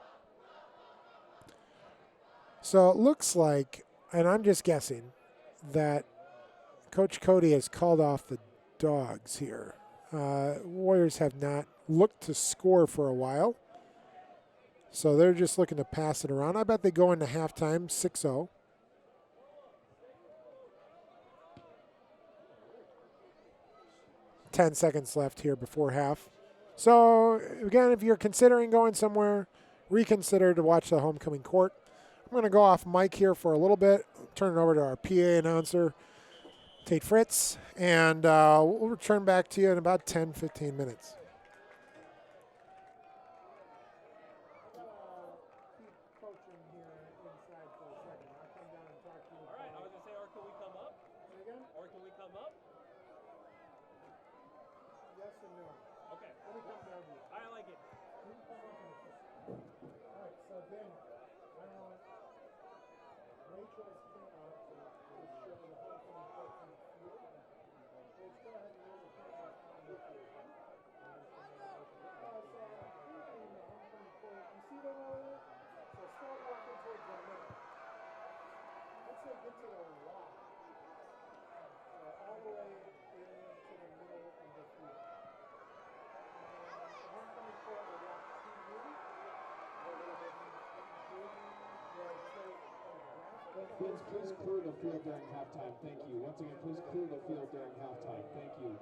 So it looks like, and I'm just guessing, that Coach Cody has called off the dogs here. Warriors have not looked to score for a while, so they're just looking to pass it around. I bet they go into halftime 6-0. Ten seconds left here before half. So, again, if you're considering going somewhere, reconsider to watch the homecoming court. I'm going to go off mic here for a little bit, turn it over to our PA announcer, Tate Fritz, and we'll return back to you in about 10, 15 minutes. All right, I was gonna say, or can we come up? Or can we come up? Yes and no. Okay. Let me come down to you. I like it. All right, so then I want Rachel's kickoff to show the homecoming court from the field. Let's go ahead and roll the camera on with you. You see them over there? So start walking towards the middle. Let's say get to the left. So all the way into the middle of the field. Homecoming court will walk to you. Fans, please clear the field during halftime. Thank you. Once again, please clear the field during halftime. Thank you.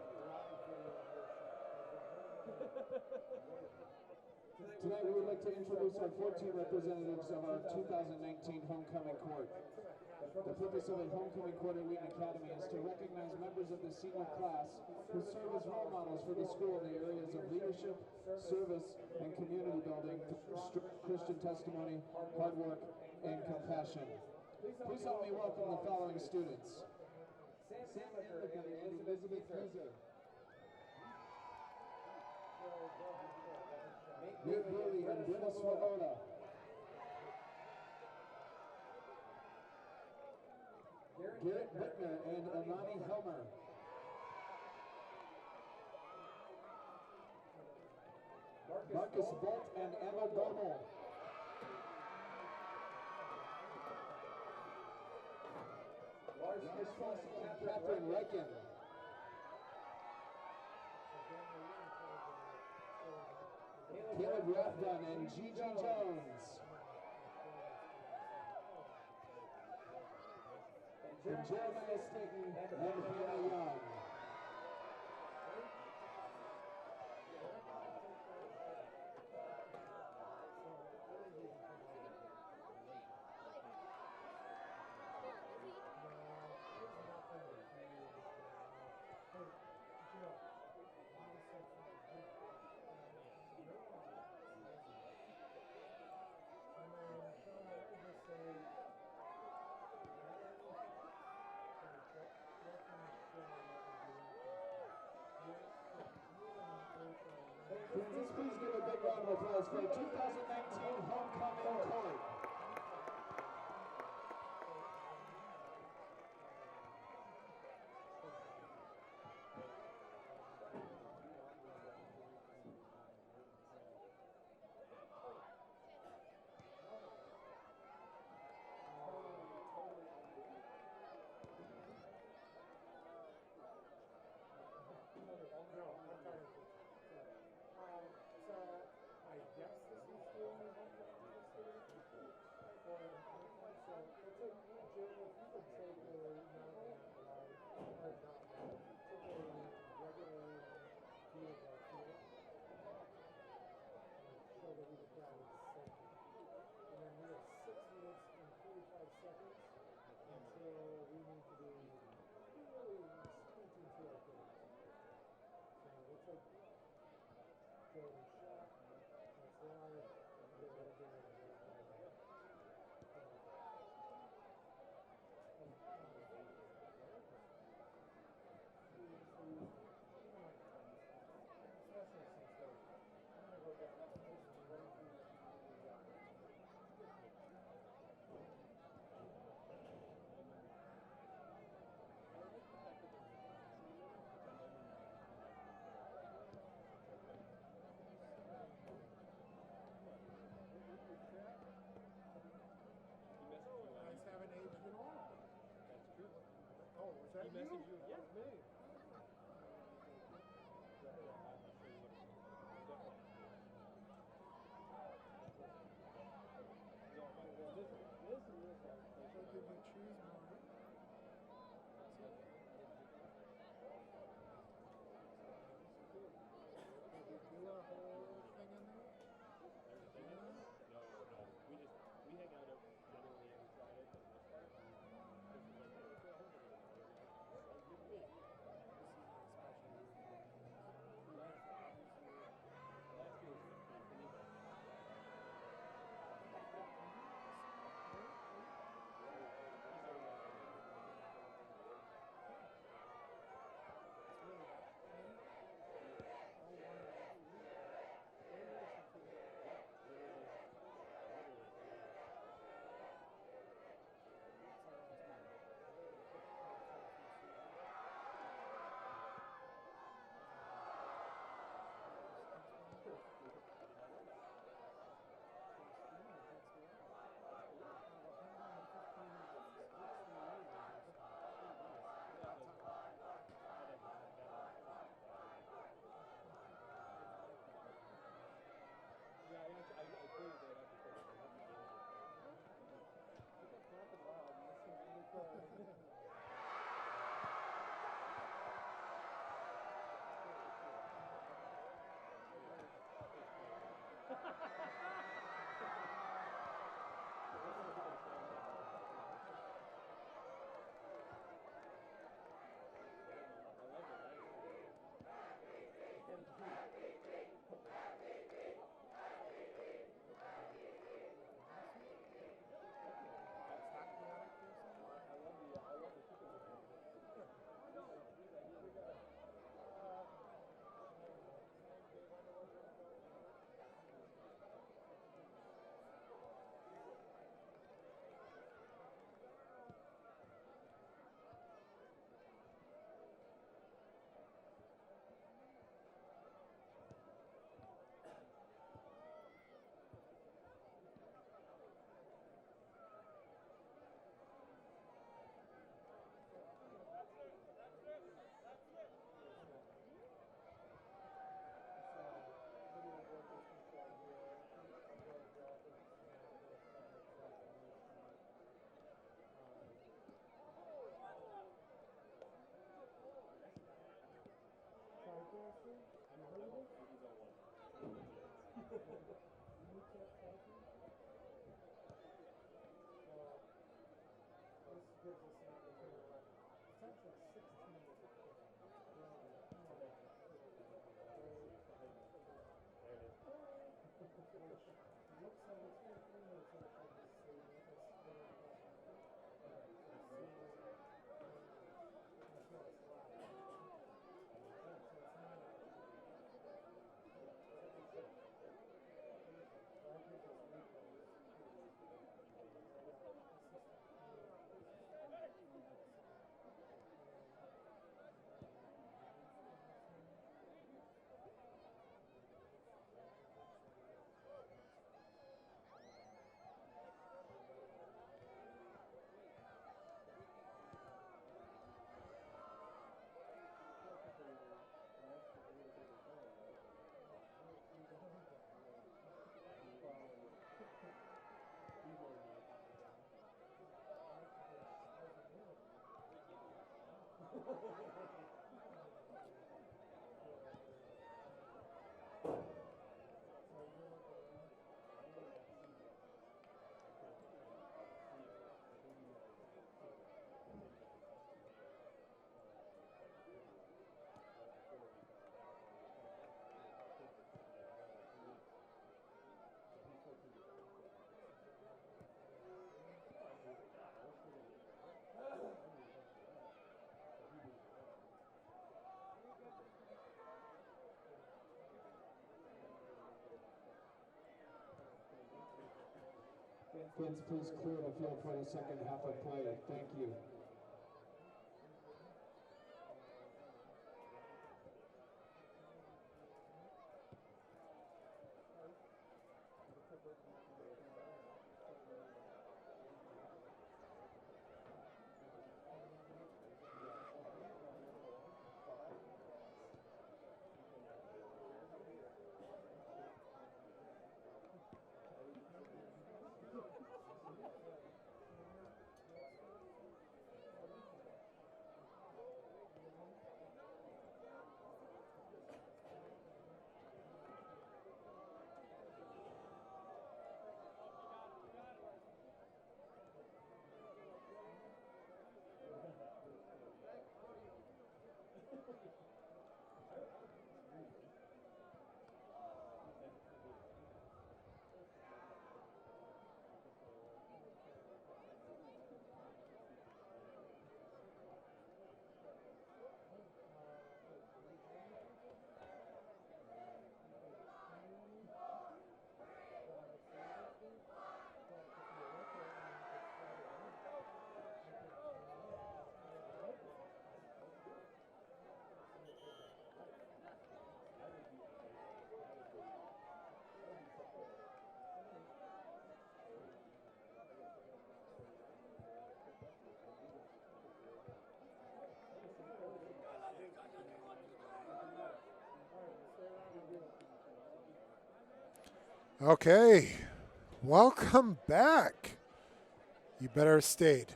Tonight, we would like to introduce our 14 representatives of our 2019 homecoming court. The purpose of a homecoming court at Wheaton Academy is to recognize members of the senior class who serve as role models for the school in the areas of leadership, service, and community building, Christian testimony, hard work, and compassion. Please help me welcome the following students. Sam Ellicott and Elizabeth Heuser. Nate Brewery and Brenna Swoboda. Garrett Whitner and Amani Helmer. Marcus Bolt and Emma Goebel. Lars Foss and Catherine Reichen. Caleb Rathbun and Gigi Jones. And Jeremiah Staten and Hannah Young. Let's please give a big round of applause for 2019 homecoming court. So I guess this is the only homecoming court. message you? Yeah. Me. Did you choose more? Did you do our whole thing in there? No. We hang out generally every Friday for the most part. This is like, hey, let's go home together. Sounds good to me. Last year was 15 for me. Fans, please clear the field for the second half of play. Thank you. Okay, welcome back. You better have stayed.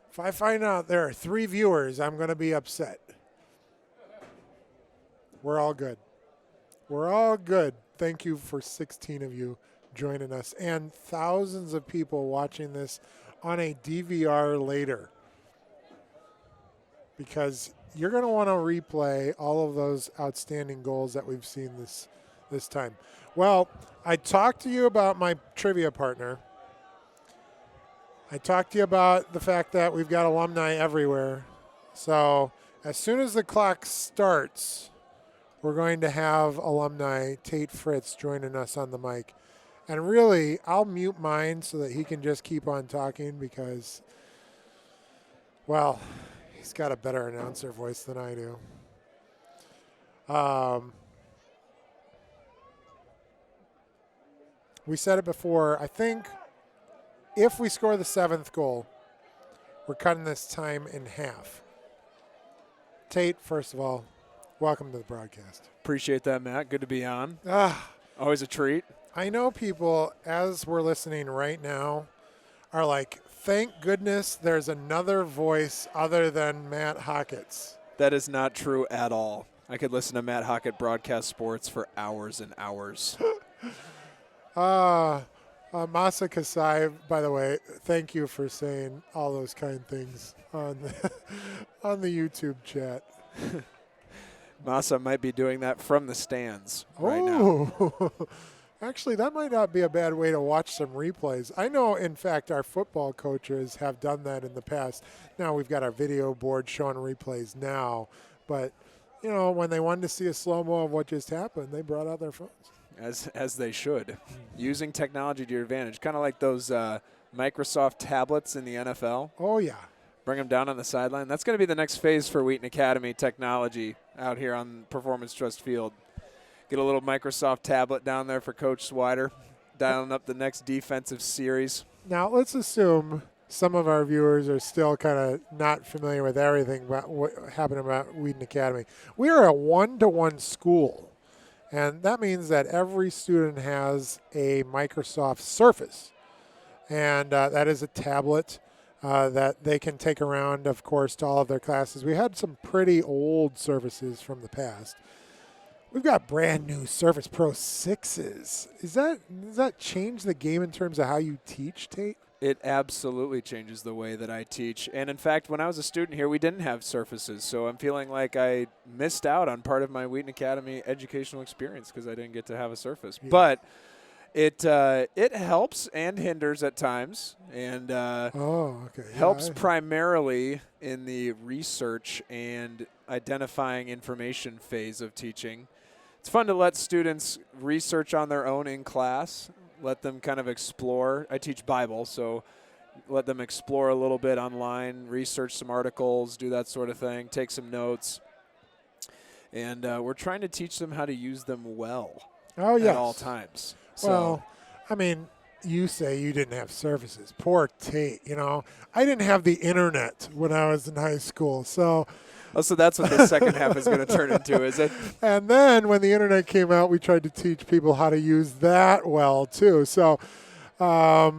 If I find out there are 3 viewers, I'm going to be upset. We're all good. We're all good. Thank you for 16 of you joining us and thousands of people watching this on a DVR later, because you're going to want to replay all of those outstanding goals that we've seen this time. Well, I talked to you about my trivia partner. I talked to you about the fact that we've got alumni everywhere. So as soon as the clock starts, we're going to have alumni Tate Fritz joining us on the mic. And really, I'll mute mine so that he can just keep on talking because, well, he's got a better announcer voice than I do. We said it before. I think if we score the 7th goal, we're cutting this time in half. Tate, first of all, welcome to the broadcast. Appreciate that, Matt. Good to be on. Always a treat. I know people, as we're listening right now, are like, thank goodness there's another voice other than Matt Hockett's. That is not true at all. I could listen to Matt Hockett broadcast sports for hours and hours. Masa Kasai, by the way, thank you for saying all those kind things on the YouTube chat. Masa might be doing that from the stands right now. Actually, that might not be a bad way to watch some replays. I know, in fact, our football coaches have done that in the past. Now we've got our video board showing replays now, but you know, when they wanted to see a slow-mo of what just happened, they brought out their phones. As they should. Using technology to your advantage. Kind of like those Microsoft tablets in the NFL. Oh, yeah. Bring them down on the sideline. That's going to be the next phase for Wheaton Academy technology out here on Performance Trust Field. Get a little Microsoft tablet down there for Coach Swider, dialing up the next defensive series. Now, let's assume some of our viewers are still kind of not familiar with everything about what happened about Wheaton Academy. We are a one-to-one school. And that means that every student has a Microsoft Surface. And that is a tablet that they can take around, of course, to all of their classes. We had some pretty old Surfaces from the past. We've got brand new Surface Pro 6s. Does that change the game in terms of how you teach, Tate? It absolutely changes the way that I teach. And, in fact, when I was a student here, we didn't have Surfaces. So I'm feeling like I missed out on part of my Wheaton Academy educational experience because I didn't get to have a Surface. Yeah. But it helps and hinders at times and helps primarily in the research and identifying information phase of teaching. It's fun to let students research on their own in class. Let them kind of explore. I teach Bible, so let them explore a little bit online, research some articles, do that sort of thing, take some notes. And we're trying to teach them how to use them well at all times. So, well, I mean, you say you didn't have Surfaces. Poor Tate, you know. I didn't have the internet when I was in high school, so... Oh, so that's what the second half is going to turn into, is it? And then when the internet came out, we tried to teach people how to use that well, too. So I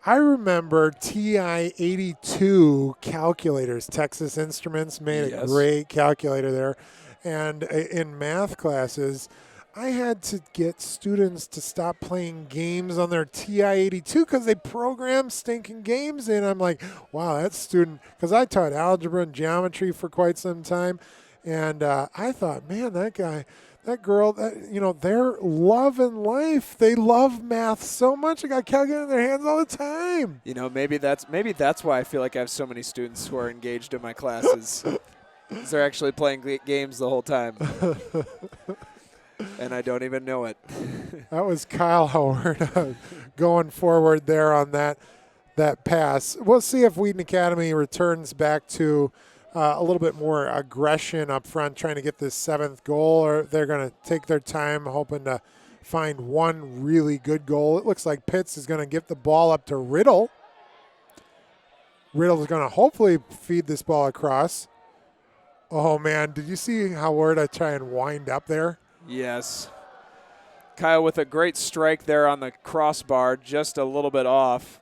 remember TI-82 calculators. Texas Instruments made a great calculator there. And in math classes, I had to get students to stop playing games on their TI-82 because they program stinking games in. I'm like, wow, that student, because I taught algebra and geometry for quite some time, and I thought, man, that guy, that girl, they're loving life. They love math so much. They got calculator in their hands all the time. You know, maybe that's why I feel like I have so many students who are engaged in my classes. They're actually playing games the whole time. And I don't even know it. That was Kyle Howard going forward there on that pass. We'll see if Wheaton Academy returns back to a little bit more aggression up front, trying to get this 7th goal, or they're going to take their time, hoping to find one really good goal. It looks like Pitts is going to get the ball up to Riddle. Riddle is going to hopefully feed this ball across. Oh, man, did you see how hard I try and wind up there? Yes. Kyle with a great strike there on the crossbar, just a little bit off.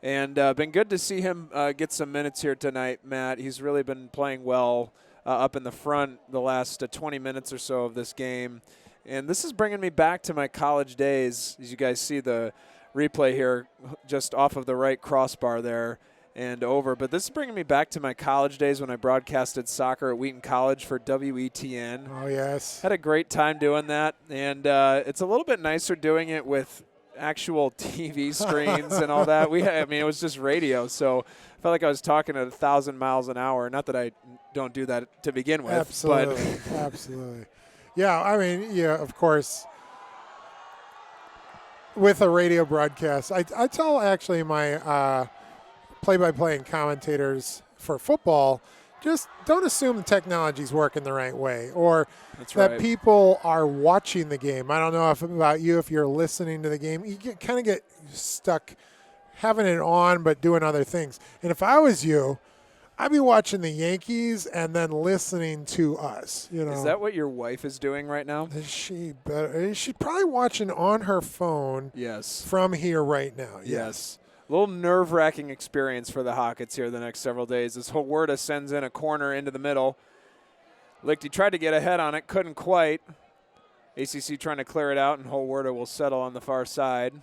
And been good to see him get some minutes here tonight, Matt. He's really been playing well up in the front the last 20 minutes or so of this game. And this is bringing me back to my college days. As you guys see the replay here just off of the right crossbar there and over. But this is bringing me back to my college days when I broadcasted soccer at Wheaton College for WETN. Oh, yes. Had a great time doing that. And it's a little bit nicer doing it with actual TV screens and all that. I mean, it was just radio, so I felt like I was talking at 1,000 miles an hour. Not that I don't do that to begin with. Absolutely. But Absolutely. Yeah, I mean, yeah, of course, with a radio broadcast, I tell actually my play-by-play and commentators for football, just don't assume the technology's working the right way or that people are watching the game. I don't know about you, if you're listening to the game, you kind of get stuck having it on but doing other things. And if I was you, I'd be watching the Yankees and then listening to us. You know, is that what your wife is doing right now? Is she better? She's probably watching on her phone. Yes. From here right now. Yes. A little nerve-wracking experience for the Hawkets here the next several days. As Aurora sends in a corner into the middle. Lichty tried to get ahead on it, couldn't quite. ACC trying to clear it out, and Aurora will settle on the far side.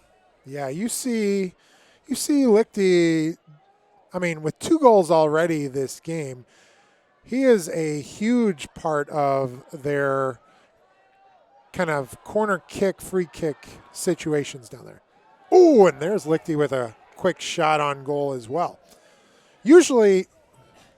Yeah, you see Lichty. I mean, with 2 goals already this game, he is a huge part of their kind of corner kick, free kick situations down there. Oh, and there's Lichty with a quick shot on goal as well. Usually,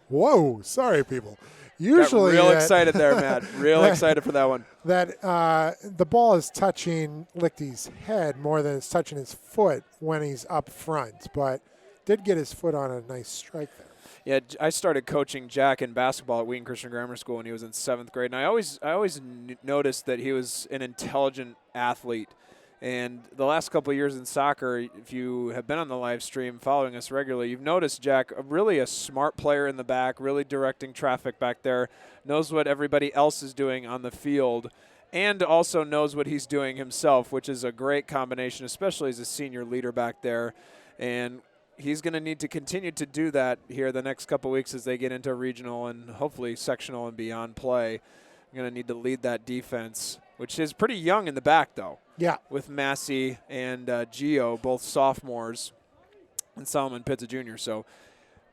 whoa, sorry, people. Usually, got real excited there, Matt. Real excited for that one. That the ball is touching Lichty's head more than it's touching his foot when he's up front, but did get his foot on a nice strike there. Yeah, I started coaching Jack in basketball at Wheaton Christian Grammar School when he was in 7th grade, and I always noticed that he was an intelligent athlete. And the last couple of years in soccer, if you have been on the live stream following us regularly, you've noticed Jack really a smart player in the back, really directing traffic back there, knows what everybody else is doing on the field, and also knows what he's doing himself, which is a great combination, especially as a senior leader back there. And he's going to need to continue to do that here the next couple of weeks as they get into regional and hopefully sectional and beyond play. You're going to need to lead that defense, which is pretty young in the back, though. Yeah. With Massey and Gio, both sophomores, and Solomon Pitts, a junior. So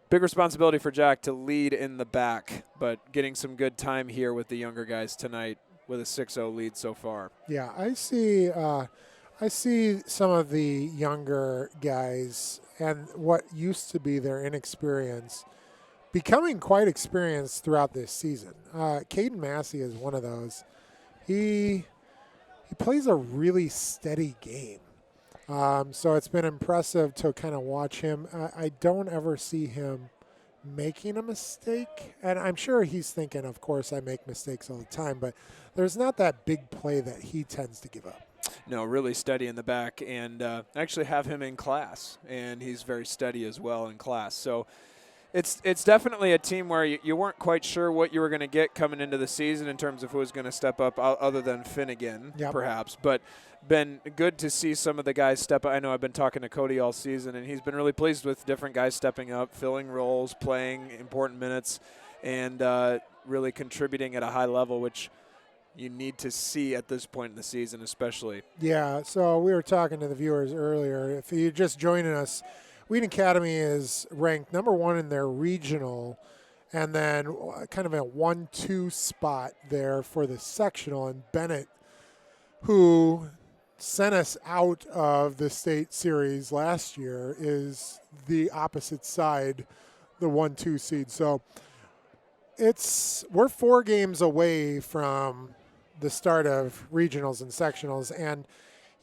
big responsibility for Jack to lead in the back, but getting some good time here with the younger guys tonight with a 6-0 lead so far. Yeah, I see some of the younger guys and what used to be their inexperience becoming quite experienced throughout this season. Caden Massey is one of those. He plays a really steady game. So it's been impressive to kind of watch him. I don't ever see him making a mistake. And I'm sure he's thinking, of course, I make mistakes all the time. But there's not that big play that he tends to give up. No, really steady in the back. And actually have him in class. And he's very steady as well in class. So it's definitely a team where you weren't quite sure what you were going to get coming into the season in terms of who was going to step up other than Finnegan, perhaps. But been good to see some of the guys step up. I know I've been talking to Cody all season, and he's been really pleased with different guys stepping up, filling roles, playing important minutes, and really contributing at a high level, which you need to see at this point in the season especially. Yeah, so we were talking to the viewers earlier. If you're just joining us, Wheaton Academy is ranked number 1 in their regional, and then kind of a 1-2 spot there for the sectional. And Bennett, who sent us out of the state series last year, is the opposite side, the 1-2 seed. So we're 4 games away from the start of regionals and sectionals, and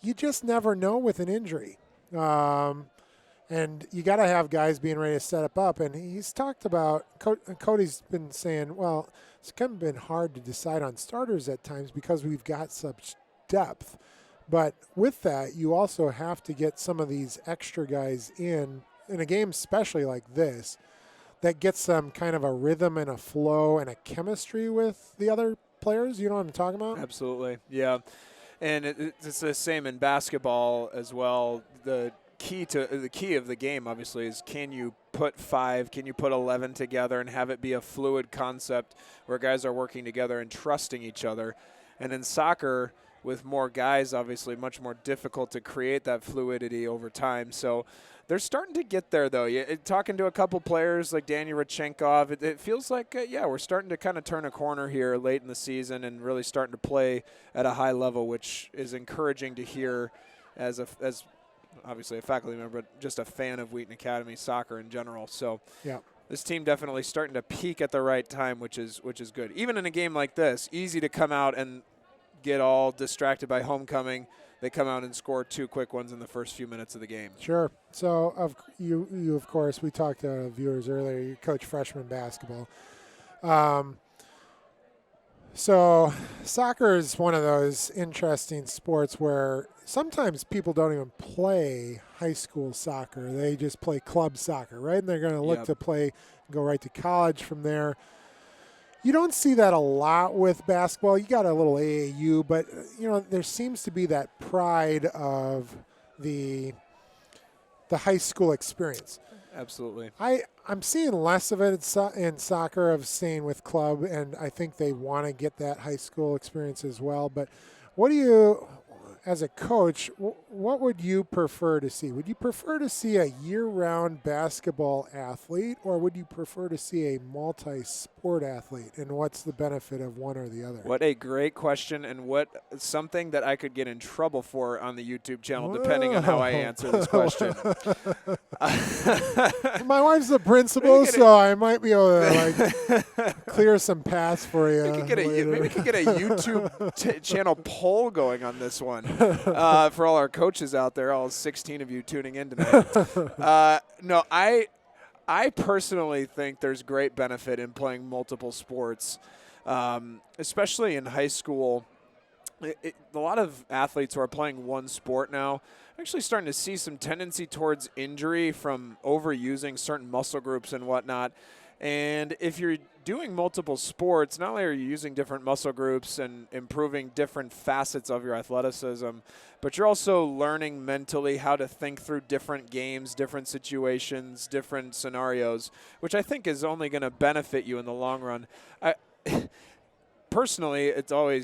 you just never know with an injury. And you got to have guys being ready to set up. And he's talked about, Cody's been saying, well, it's kind of been hard to decide on starters at times because we've got such depth. But with that, you also have to get some of these extra guys in a game especially like this that gets them kind of a rhythm and a flow and a chemistry with the other players. You know what I'm talking about? Absolutely, yeah. And it's the same in basketball as well. The key of the game, obviously, is can you put 5, can you put 11 together and have it be a fluid concept where guys are working together and trusting each other. And in soccer, with more guys, obviously, much more difficult to create that fluidity over time. So they're starting to get there, though. Talking to a couple players like Daniel Rodchenkov, it feels like, we're starting to kind of turn a corner here late in the season and really starting to play at a high level, which is encouraging to hear as obviously a faculty member, but just a fan of Wheaton Academy soccer in general. So this team definitely starting to peak at the right time, which is good. Even in a game like this, easy to come out and get all distracted by homecoming. They come out and score 2 quick ones in the first few minutes of the game. Sure. So you of course, we talked to viewers earlier. You coach freshman basketball. So soccer is one of those interesting sports where sometimes people don't even play high school soccer. They just play club soccer, right? And they're going to look to go right to college from there. You don't see that a lot with basketball. You got a little AAU, but there seems to be that pride of the high school experience. Absolutely. I'm seeing less of it in soccer, of staying with club, and I think they want to get that high school experience as well. But what do you, as a coach, what would you prefer to see? Would you prefer to see a year-round basketball athlete, or would you prefer to see a multi-sport athlete? And what's the benefit of one or the other? What a great question, and something that I could get in trouble for on the YouTube channel, depending on how I answer this question. My wife's the principal, so I might be able to clear some paths for you. Maybe we could get a YouTube channel poll going on this one for all our coaches out there, all 16 of you tuning in tonight. No, I personally think there's great benefit in playing multiple sports, especially in high school. A lot of athletes who are playing one sport now, actually starting to see some tendency towards injury from overusing certain muscle groups and whatnot. And if you're doing multiple sports, not only are you using different muscle groups and improving different facets of your athleticism, but you're also learning mentally how to think through different games, different situations, different scenarios, which I think is only going to benefit you in the long run. Personally,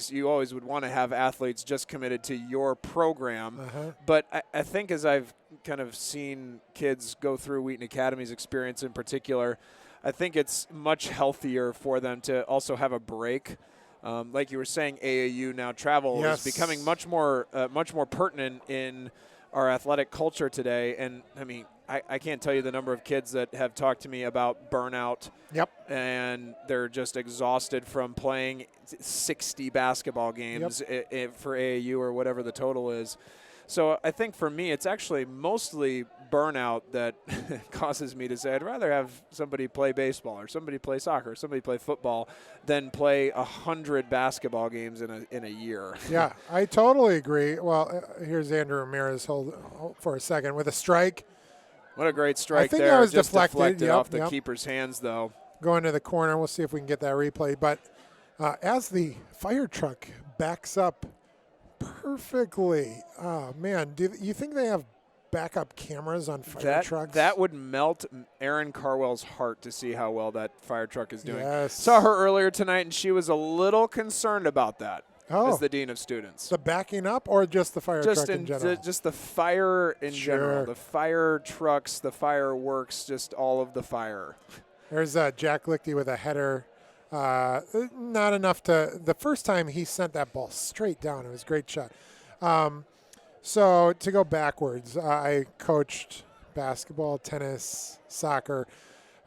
you always would want to have athletes just committed to your program. But I think as I've kind of seen kids go through Wheaton Academy's experience in particular, I think it's much healthier for them to also have a break. Like you were saying, AAU now travel is becoming much more pertinent in our athletic culture today. And I mean, I can't tell you the number of kids that have talked to me about burnout. And they're just exhausted from playing 60 basketball games for AAU or whatever the total is. So I think for me, it's actually mostly burnout that causes me to say I'd rather have somebody play baseball or somebody play soccer or somebody play football than play 100 basketball games in a year. Yeah, I totally agree. Well, here's Andrew Ramirez. Hold for a second with a strike. What a great strike I think there. That was just deflected off the yep. keeper's hands, though. Going to the corner. We'll see if we can get that replay. But as the fire truck backs up perfectly, oh, man, do you think they have backup cameras on fire trucks? That would melt Erin Carwell's heart to see how well that fire truck is doing. Yes. Saw her earlier tonight, and she was a little concerned about that. As the dean of students. The backing up or just the fire truck in general? Just the fire in general. The fire trucks, the fireworks, just all of the fire. There's Jack Lichty with a header. Not enough to – the first time he sent that ball straight down. It was a great shot. So to go backwards, I coached basketball, tennis, soccer.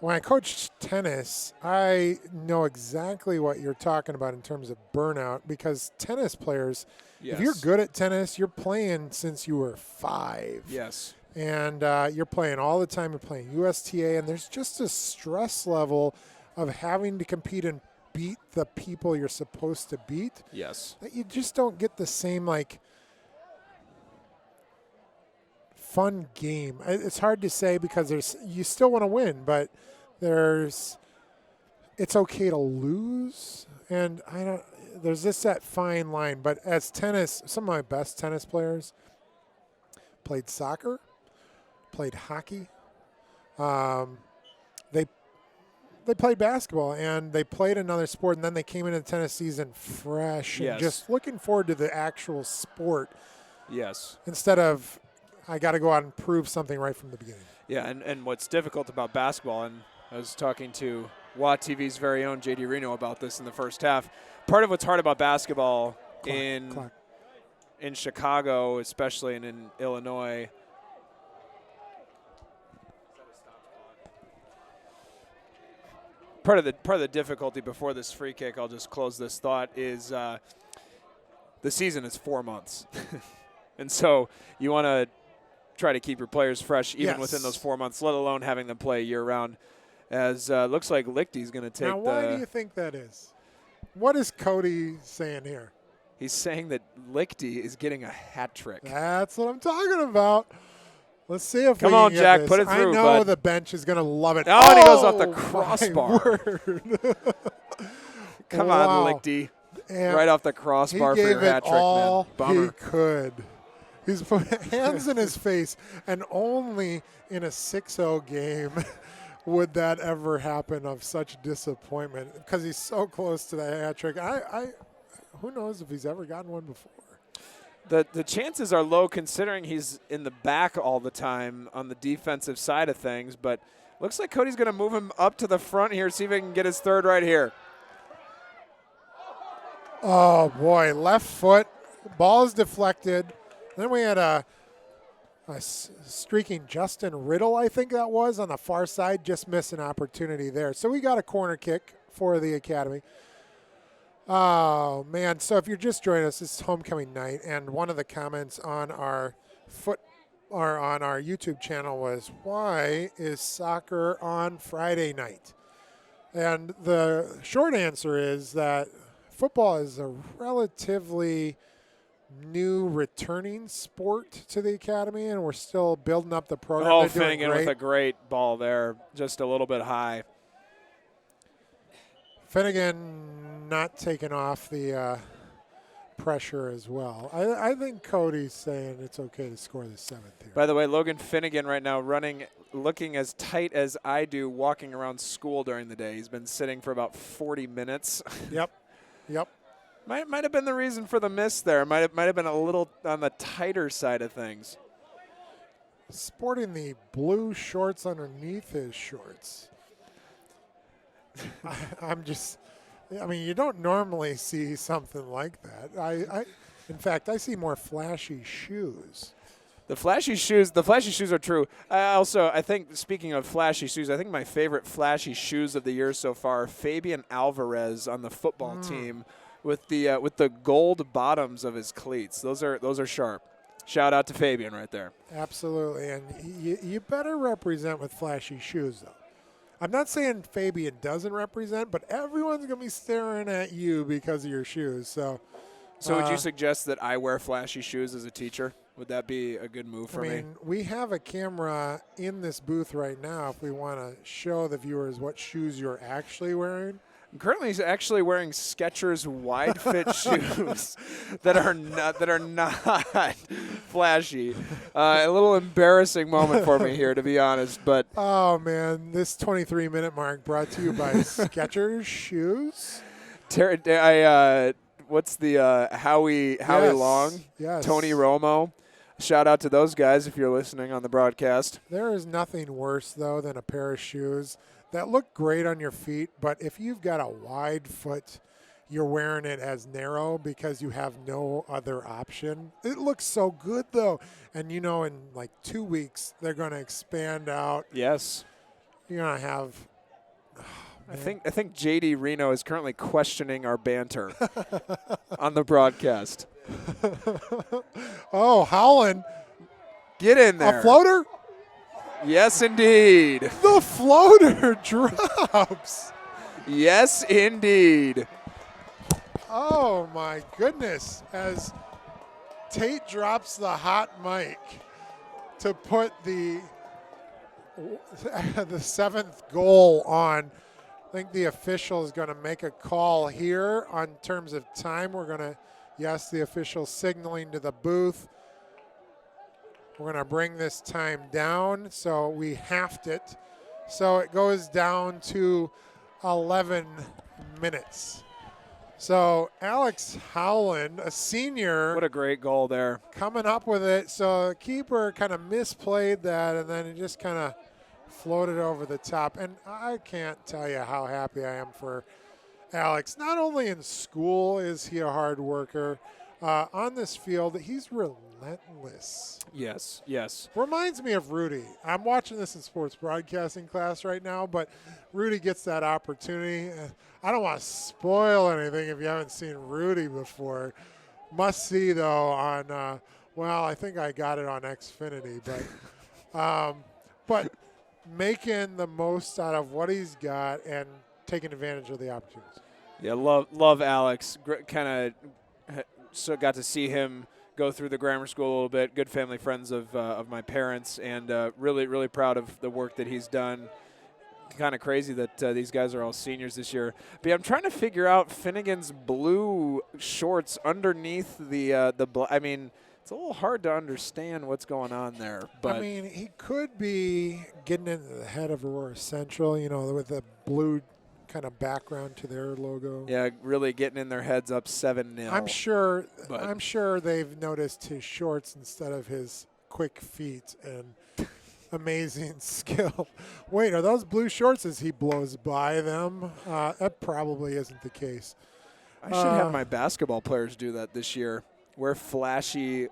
When I coached tennis, I know exactly what you're talking about in terms of burnout because tennis players, if you're good at tennis, you're playing since you were 5. Yes. And you're playing all the time. You're playing USTA, and there's just a stress level of having to compete and beat the people you're supposed to beat. Yes. That you just don't get the same, fun game. It's hard to say because you still want to win, but it's okay to lose. And there's just that fine line. But as tennis, some of my best tennis players played soccer, played hockey. They played basketball, and they played another sport, and then they came into the tennis season fresh and just looking forward to the actual sport. Yes. Instead of, I got to go out and prove something right from the beginning. Yeah, and what's difficult about basketball, and I was talking to WA TV's very own JD Reno about this in the first half. Part of what's hard about basketball in Chicago, especially, and in Illinois. Part of the difficulty before this free kick, I'll just close this thought, is the season is 4 months. And so you want to try to keep your players fresh even within those 4 months, let alone having them play year-round. As looks like Lichty's going to take now, why do you think that is? What is Cody saying here? He's saying that Lichty is getting a hat trick. That's what I'm talking about. Let's see if Come we on, can get Jack, this. put it through, I know bud. the bench is going to love it. Oh, and he goes off the my crossbar. word. Come Wow. on, Lichty. And right off the crossbar he for gave your hat it trick, all man. Bummer. he could. He's put hands in his face, and only in a 6-0 game would that ever happen of such disappointment because he's so close to that hat trick. Who knows if he's ever gotten one before. The chances are low considering he's in the back all the time on the defensive side of things, but looks like Cody's going to move him up to the front here, see if he can get his third right here. Oh, boy, left foot. Ball is deflected. Then we had a streaking Justin Riddle, I think that was, on the far side. Just missed an opportunity there. So we got a corner kick for the Academy. Oh, man. So if you're just joining us, this is homecoming night, and one of the comments on our on our YouTube channel was, why is soccer on Friday night? And the short answer is that football is a relatively new returning sport to the Academy, and we're still building up the program. Oh, They're doing Finnegan great. with a great ball there, just a little bit high. Finnegan not taking off the pressure as well. I think Cody's saying it's okay to score the 7th here. By the way, Logan Finnegan right now looking as tight as I do walking around school during the day. He's been sitting for about 40 minutes. Yep. Might have been the reason for the miss there. Might have been a little on the tighter side of things. Sporting the blue shorts underneath his shorts. I mean, you don't normally see something like that. In fact, I see more flashy shoes. The flashy shoes are true. I think, speaking of flashy shoes, I think my favorite flashy shoes of the year so far are Fabian Alvarez on the football team with the gold bottoms of his cleats. Those are sharp. Shout out to Fabian right there. Absolutely, and you better represent with flashy shoes, though. I'm not saying Fabian doesn't represent, but everyone's going to be staring at you because of your shoes. So would you suggest that I wear flashy shoes as a teacher? Would that be a good move for me? We have a camera in this booth right now if we want to show the viewers what shoes you're actually wearing. I'm currently actually wearing Skechers wide fit shoes that are not flashy. A little embarrassing moment for me here, to be honest. But oh man, this 23-minute mark brought to you by Skechers shoes. What's the Howie Long? Yes. Tony Romo. Shout out to those guys if you're listening on the broadcast. There is nothing worse though than a pair of shoes that look great on your feet, but if you've got a wide foot, you're wearing it as narrow because you have no other option. It looks so good, though. And, in like 2 weeks, they're going to expand out. Yes. You're going to have I think JD Reno is currently questioning our banter on the broadcast. Oh, Howland. Get in there. A floater? Yes, indeed. The floater drops. Yes, indeed. Oh, my goodness. As Tate drops the hot mic to put the 7th goal on. think the official is going to make a call here on terms of time. We're going to, yes, the official signaling to the booth. We're going to bring this time down, so we halved it. So it goes down to 11 minutes. So Alex Howland, a senior. What a great goal there. Coming up with it. So the keeper kind of misplayed that, and then it just kind of floated over the top. And I can't tell you how happy I am for Alex. Not only in school is he a hard worker, on this field, he's relentless. Yes, yes. Reminds me of Rudy. I'm watching this in sports broadcasting class right now, but Rudy gets that opportunity. I don't want to spoil anything if you haven't seen Rudy before. Must see, though, on, well, I think I got it on Xfinity, but making the most out of what he's got and taking advantage of the opportunities. Yeah, love Alex. Kind of got to see him go through the grammar school a little bit. Good family friends of my parents, and really, really proud of the work that he's done. Kind of crazy that these guys are all seniors this year. But yeah, I'm trying to figure out Finnegan's blue shorts underneath I mean, it's a little hard to understand what's going on there. But I mean, he could be getting into the head of Aurora Central, with the blue kind of background to their logo. Yeah, really getting in their heads up 7-0. I'm sure they've noticed his shorts instead of his quick feet and amazing skill. Wait, are those blue shorts as he blows by them? That probably isn't the case. I should have my basketball players do that this year. Wear flashy,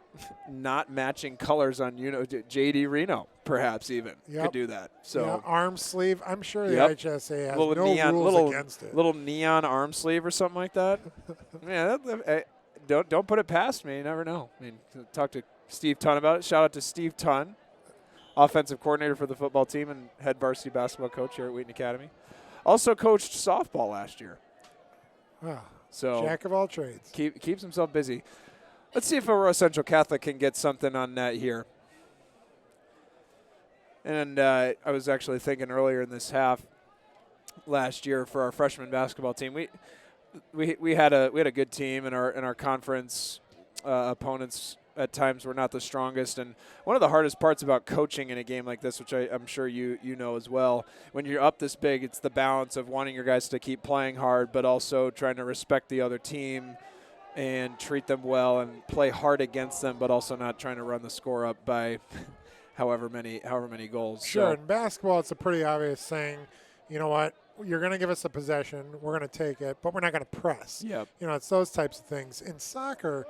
not matching colors on, JD Reno, perhaps even could do that. So arm sleeve. I'm sure the HSA has no rules against it. Little neon arm sleeve or something like that. Yeah, don't put it past me. You never know. I mean, talk to Steve Tunn about it. Shout out to Steve Tunn, offensive coordinator for the football team and head varsity basketball coach here at Wheaton Academy. Also coached softball last year. So jack of all trades. Keeps himself busy. Let's see if Aurora Central Catholic can get something on net here. And I was actually thinking earlier in this half last year for our freshman basketball team, we had a good team in our conference. Opponents at times were not the strongest, and one of the hardest parts about coaching in a game like this, which I'm sure you know as well, when you're up this big, it's the balance of wanting your guys to keep playing hard, but also trying to respect the other team and treat them well and play hard against them, but also not trying to run the score up by however many goals. Sure, So in basketball, it's a pretty obvious thing. You know what? You're going to give us a possession. We're going to take it, but we're not going to press. Yep. It's those types of things. In soccer,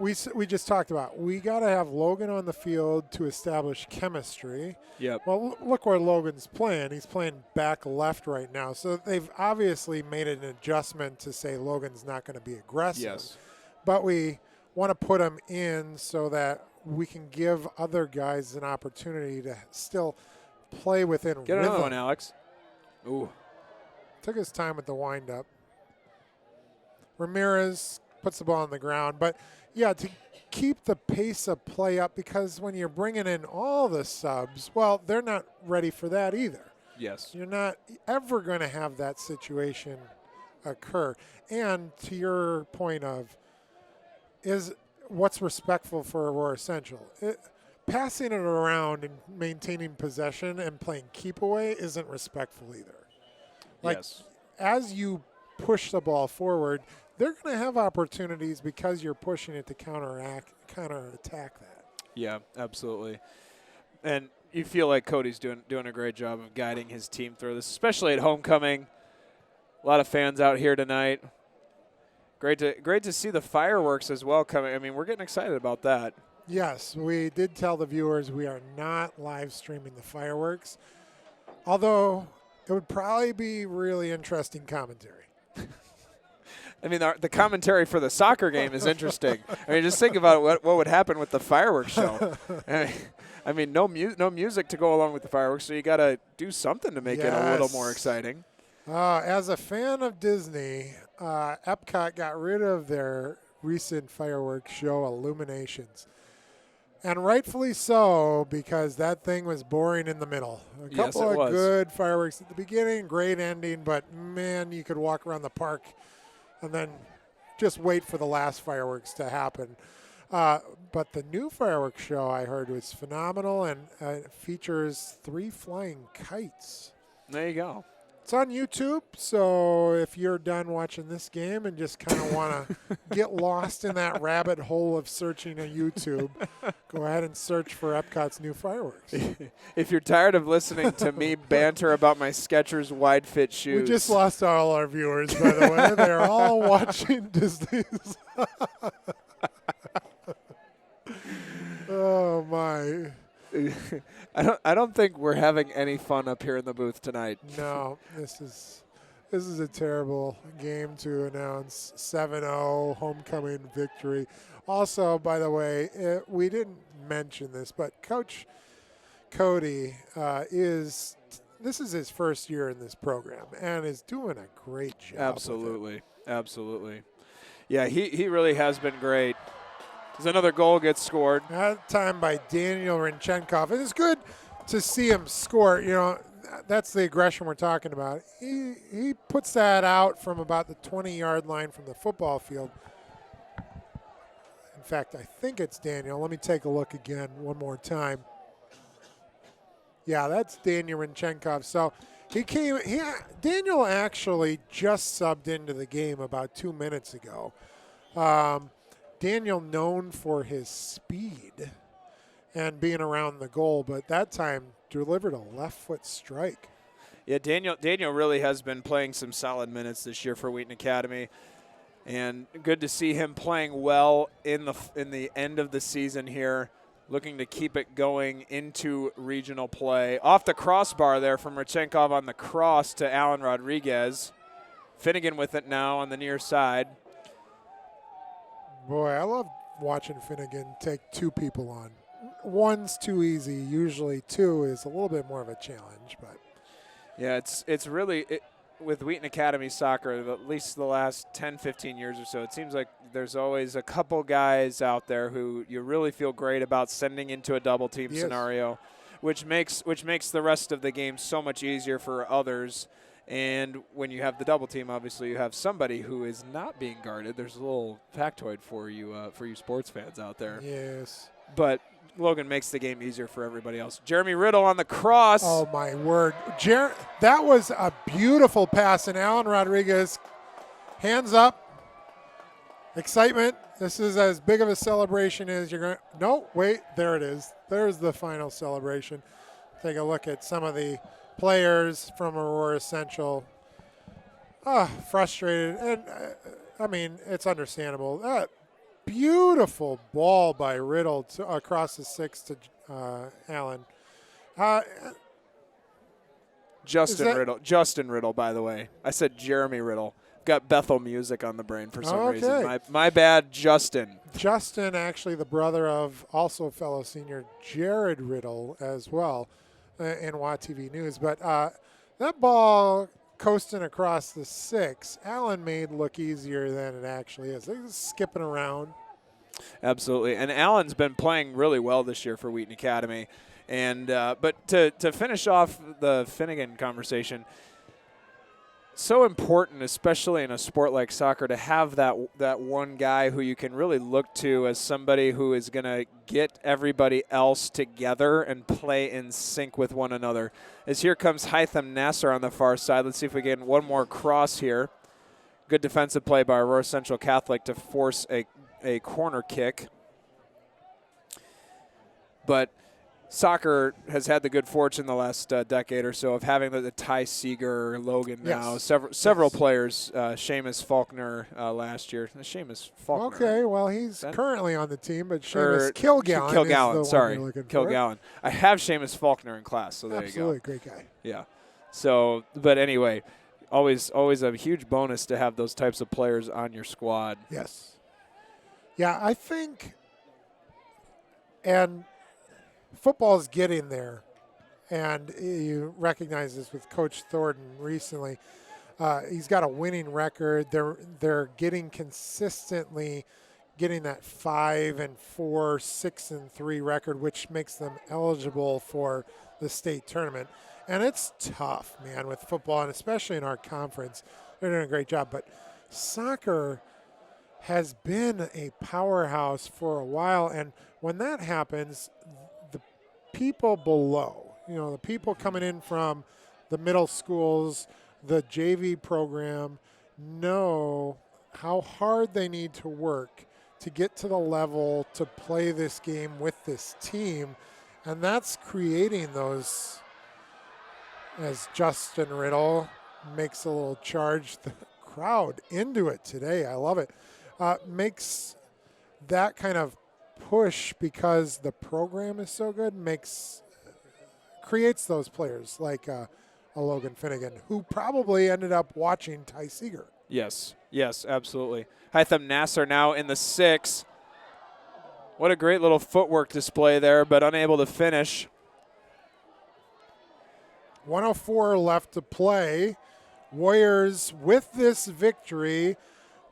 we just talked about, we got to have Logan on the field to establish chemistry. Yep. Well, look where Logan's playing. He's playing back left right now. So they've obviously made an adjustment to say Logan's not going to be aggressive. Yes. But we want to put him in so that we can give other guys an opportunity to still play within Get rhythm. another one, Alex. Ooh. Took his time with the windup. Ramirez puts the ball on the ground. But, yeah, to keep the pace of play up, because when you're bringing in all the subs, well, they're not ready for that either. Yes. You're not ever going to have that situation occur. And to your point of is what's respectful for Aurora Central. Passing it around and maintaining possession and playing keep away isn't respectful either. Yes. As you push the ball forward, they're going to have opportunities because you're pushing it to counterattack that. Yeah, absolutely. And you feel like Cody's doing a great job of guiding his team through this, especially at homecoming. A lot of fans out here tonight. Great to see the fireworks as well coming. I mean, we're getting excited about that. Yes, we did tell the viewers we are not live streaming the fireworks, although it would probably be really interesting commentary. I mean, the commentary for the soccer game is interesting. I mean, just think about what would happen with the fireworks show. I mean, no music to go along with the fireworks, so you got to do something to make it a little more exciting. As a fan of Disney, Epcot got rid of their recent fireworks show, Illuminations. And rightfully so, because that thing was boring in the middle. A Yes, couple it of was. good fireworks at the beginning, great ending, but man, you could walk around the park and then just wait for the last fireworks to happen. But the new fireworks show I heard was phenomenal, and it features 3 flying kites. There you go. It's on YouTube, so if you're done watching this game and just kind of want to get lost in that rabbit hole of searching on YouTube, go ahead and search for Epcot's new fireworks. If you're tired of listening to me banter about my Skechers wide fit shoes. We just lost all our viewers, by the way. They're all watching Disney's. Oh, my. I don't think we're having any fun up here in the booth tonight. No, this is a terrible game to announce. 7-0 homecoming victory. Also, by the way, we didn't mention this, but Coach Cody this is his first year in this program and is doing a great job. Absolutely. Absolutely. Yeah, he really has been great. As another goal gets scored. That time by Daniel Rinchenkov. It is good to see him score. You know, that's the aggression we're talking about. He puts that out from about the 20-yard line from the football field. In fact, I think it's Daniel. Let me take a look again one more time. Yeah, that's Daniel Rinchenkov. So Daniel actually just subbed into the game about 2 minutes ago. Daniel known for his speed and being around the goal, but that time delivered a left foot strike. Yeah, Daniel really has been playing some solid minutes this year for Wheaton Academy, and good to see him playing well in the end of the season here, looking to keep it going into regional play. Off the crossbar there from Richenkov on the cross to Alan Rodriguez. Finnegan with it now on the near side. Boy, I love watching Finnegan take 2 people on. One's too easy. Usually 2 is a little bit more of a challenge. But yeah, it's really with Wheaton Academy soccer, at least the last 10, 15 years or so, it seems like there's always a couple guys out there who you really feel great about sending into a double team scenario, which makes the rest of the game so much easier for others. And when you have the double team, obviously you have somebody who is not being guarded. There's a little factoid for you sports fans out there. Yes. But Logan makes the game easier for everybody else. Jeremy Riddle on the cross. Oh, my word. That was a beautiful pass, and Alan Rodriguez, hands up, excitement. This is as big of a celebration as you're going to – no, wait, there it is. There's the final celebration. Take a look at some of the – players from Aurora Central, frustrated, and I mean, it's understandable. That beautiful ball by Riddle across the 6 to Allen. Justin Riddle, by the way. I said Jeremy Riddle. Got Bethel music on the brain for some reason. My bad, Justin. Justin, actually the brother of also fellow senior Jared Riddle as well. In WATV News, but that ball coasting across the 6, Allen made look easier than it actually is. They're just skipping around. Absolutely, and Allen's been playing really well this year for Wheaton Academy. And but to finish off the Finnegan conversation, so important, especially in a sport like soccer, to have that one guy who you can really look to as somebody who is going to get everybody else together and play in sync with one another. As here comes Hytham Nasser on the far side. Let's see if we get one more cross here. Good defensive play by Aurora Central Catholic to force a corner kick. But soccer has had the good fortune the last decade or so of having the Ty Seeger, Logan now, several players, Seamus Faulkner last year. Seamus Faulkner. Okay, well, he's currently on the team, but Seamus Kilgallen. I have Seamus Faulkner in class, so there Absolutely, you go. great guy. Yeah. So, but anyway, always a huge bonus to have those types of players on your squad. Yes. Yeah, I think, and football's getting there, and you recognize this with Coach Thornton recently. He's got a winning record. They're getting consistently getting that 5-4, 6-3 record, which makes them eligible for the state tournament. And it's tough, man, with football, and especially in our conference. They're doing a great job. But soccer has been a powerhouse for a while, and when that happens, the people below, the people coming in from the middle schools, the JV program, know how hard they need to work to get to the level to play this game with this team, and that's creating those, as Justin Riddle makes a little charge the crowd into it today. I love it. Makes that kind of push, because the program is so good, creates those players like a Logan Finnegan, who probably ended up watching Ty Seeger. Yes, absolutely. Hytham Nasser now in the 6. What a great little footwork display there, but unable to finish. 104 left to play. Warriors, with this victory,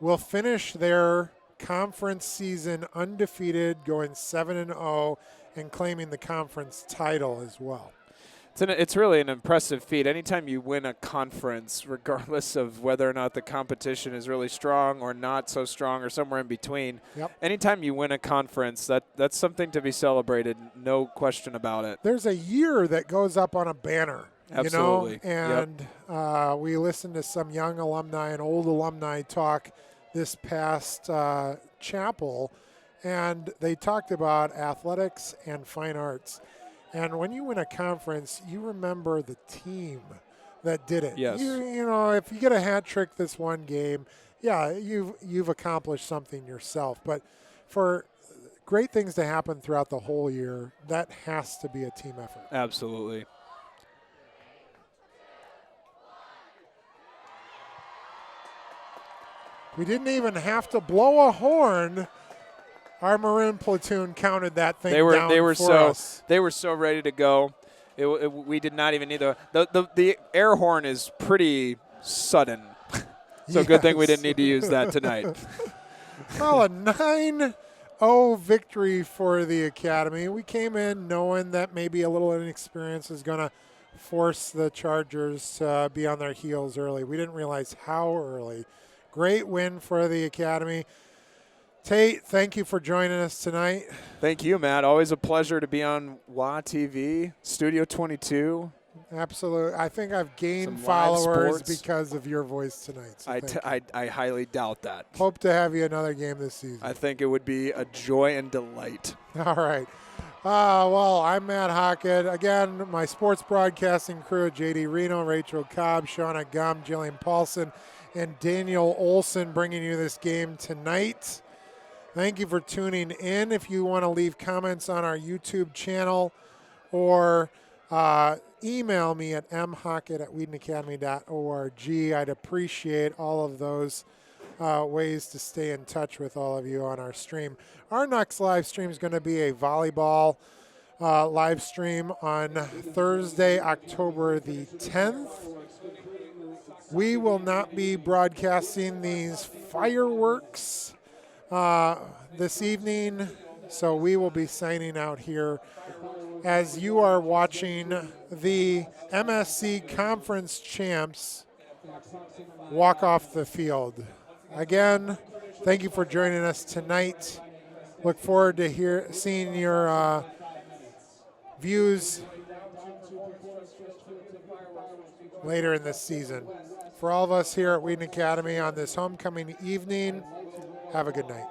will finish their conference season undefeated, going 7-0, and claiming the conference title as well. It's really an impressive feat. Anytime you win a conference, regardless of whether or not the competition is really strong or not so strong or somewhere in between, anytime you win a conference, that's something to be celebrated, no question about it. There's a year that goes up on a banner. Absolutely. And we listened to some young alumni and old alumni talk this past chapel, and they talked about athletics and fine arts. And when you win a conference, you remember the team that did it. Yes. If you get a hat trick this one game, you've accomplished something yourself. But for great things to happen throughout the whole year, that has to be a team effort. Absolutely. We didn't even have to blow a horn. Our Maroon platoon counted that thing down for us. They were so ready to go. We did not even need the air horn is pretty sudden. So good thing we didn't need to use that tonight. Well, a 9-0 victory for the Academy. We came in knowing that maybe a little inexperience is going to force the Chargers to be on their heels early. We didn't realize how early. Great win for the Academy. Tate, thank you for joining us tonight. Thank you, Matt. Always a pleasure to be on WA TV, Studio 22. Absolutely. I think I've gained Some live followers sports. because of your voice tonight. So I highly doubt that. Hope to have you another game this season. I think it would be a joy and delight. All right. Well, I'm Matt Hockett. Again, my sports broadcasting crew, J.D. Reno, Rachel Cobb, Shauna Gum, Jillian Paulson, and Daniel Olson bringing you this game tonight. Thank you for tuning in. If you want to leave comments on our YouTube channel or email me at mhockett@wheatonacademy.org, I'd appreciate all of those ways to stay in touch with all of you on our stream. Our next live stream is going to be a volleyball live stream on Thursday, October the 10th. We will not be broadcasting these fireworks this evening, so we will be signing out here as you are watching the MSC Conference Champs walk off the field. Again, thank you for joining us tonight. Look forward to seeing your views later in this season. For all of us here at Wheaton Academy on this homecoming evening, have a good night.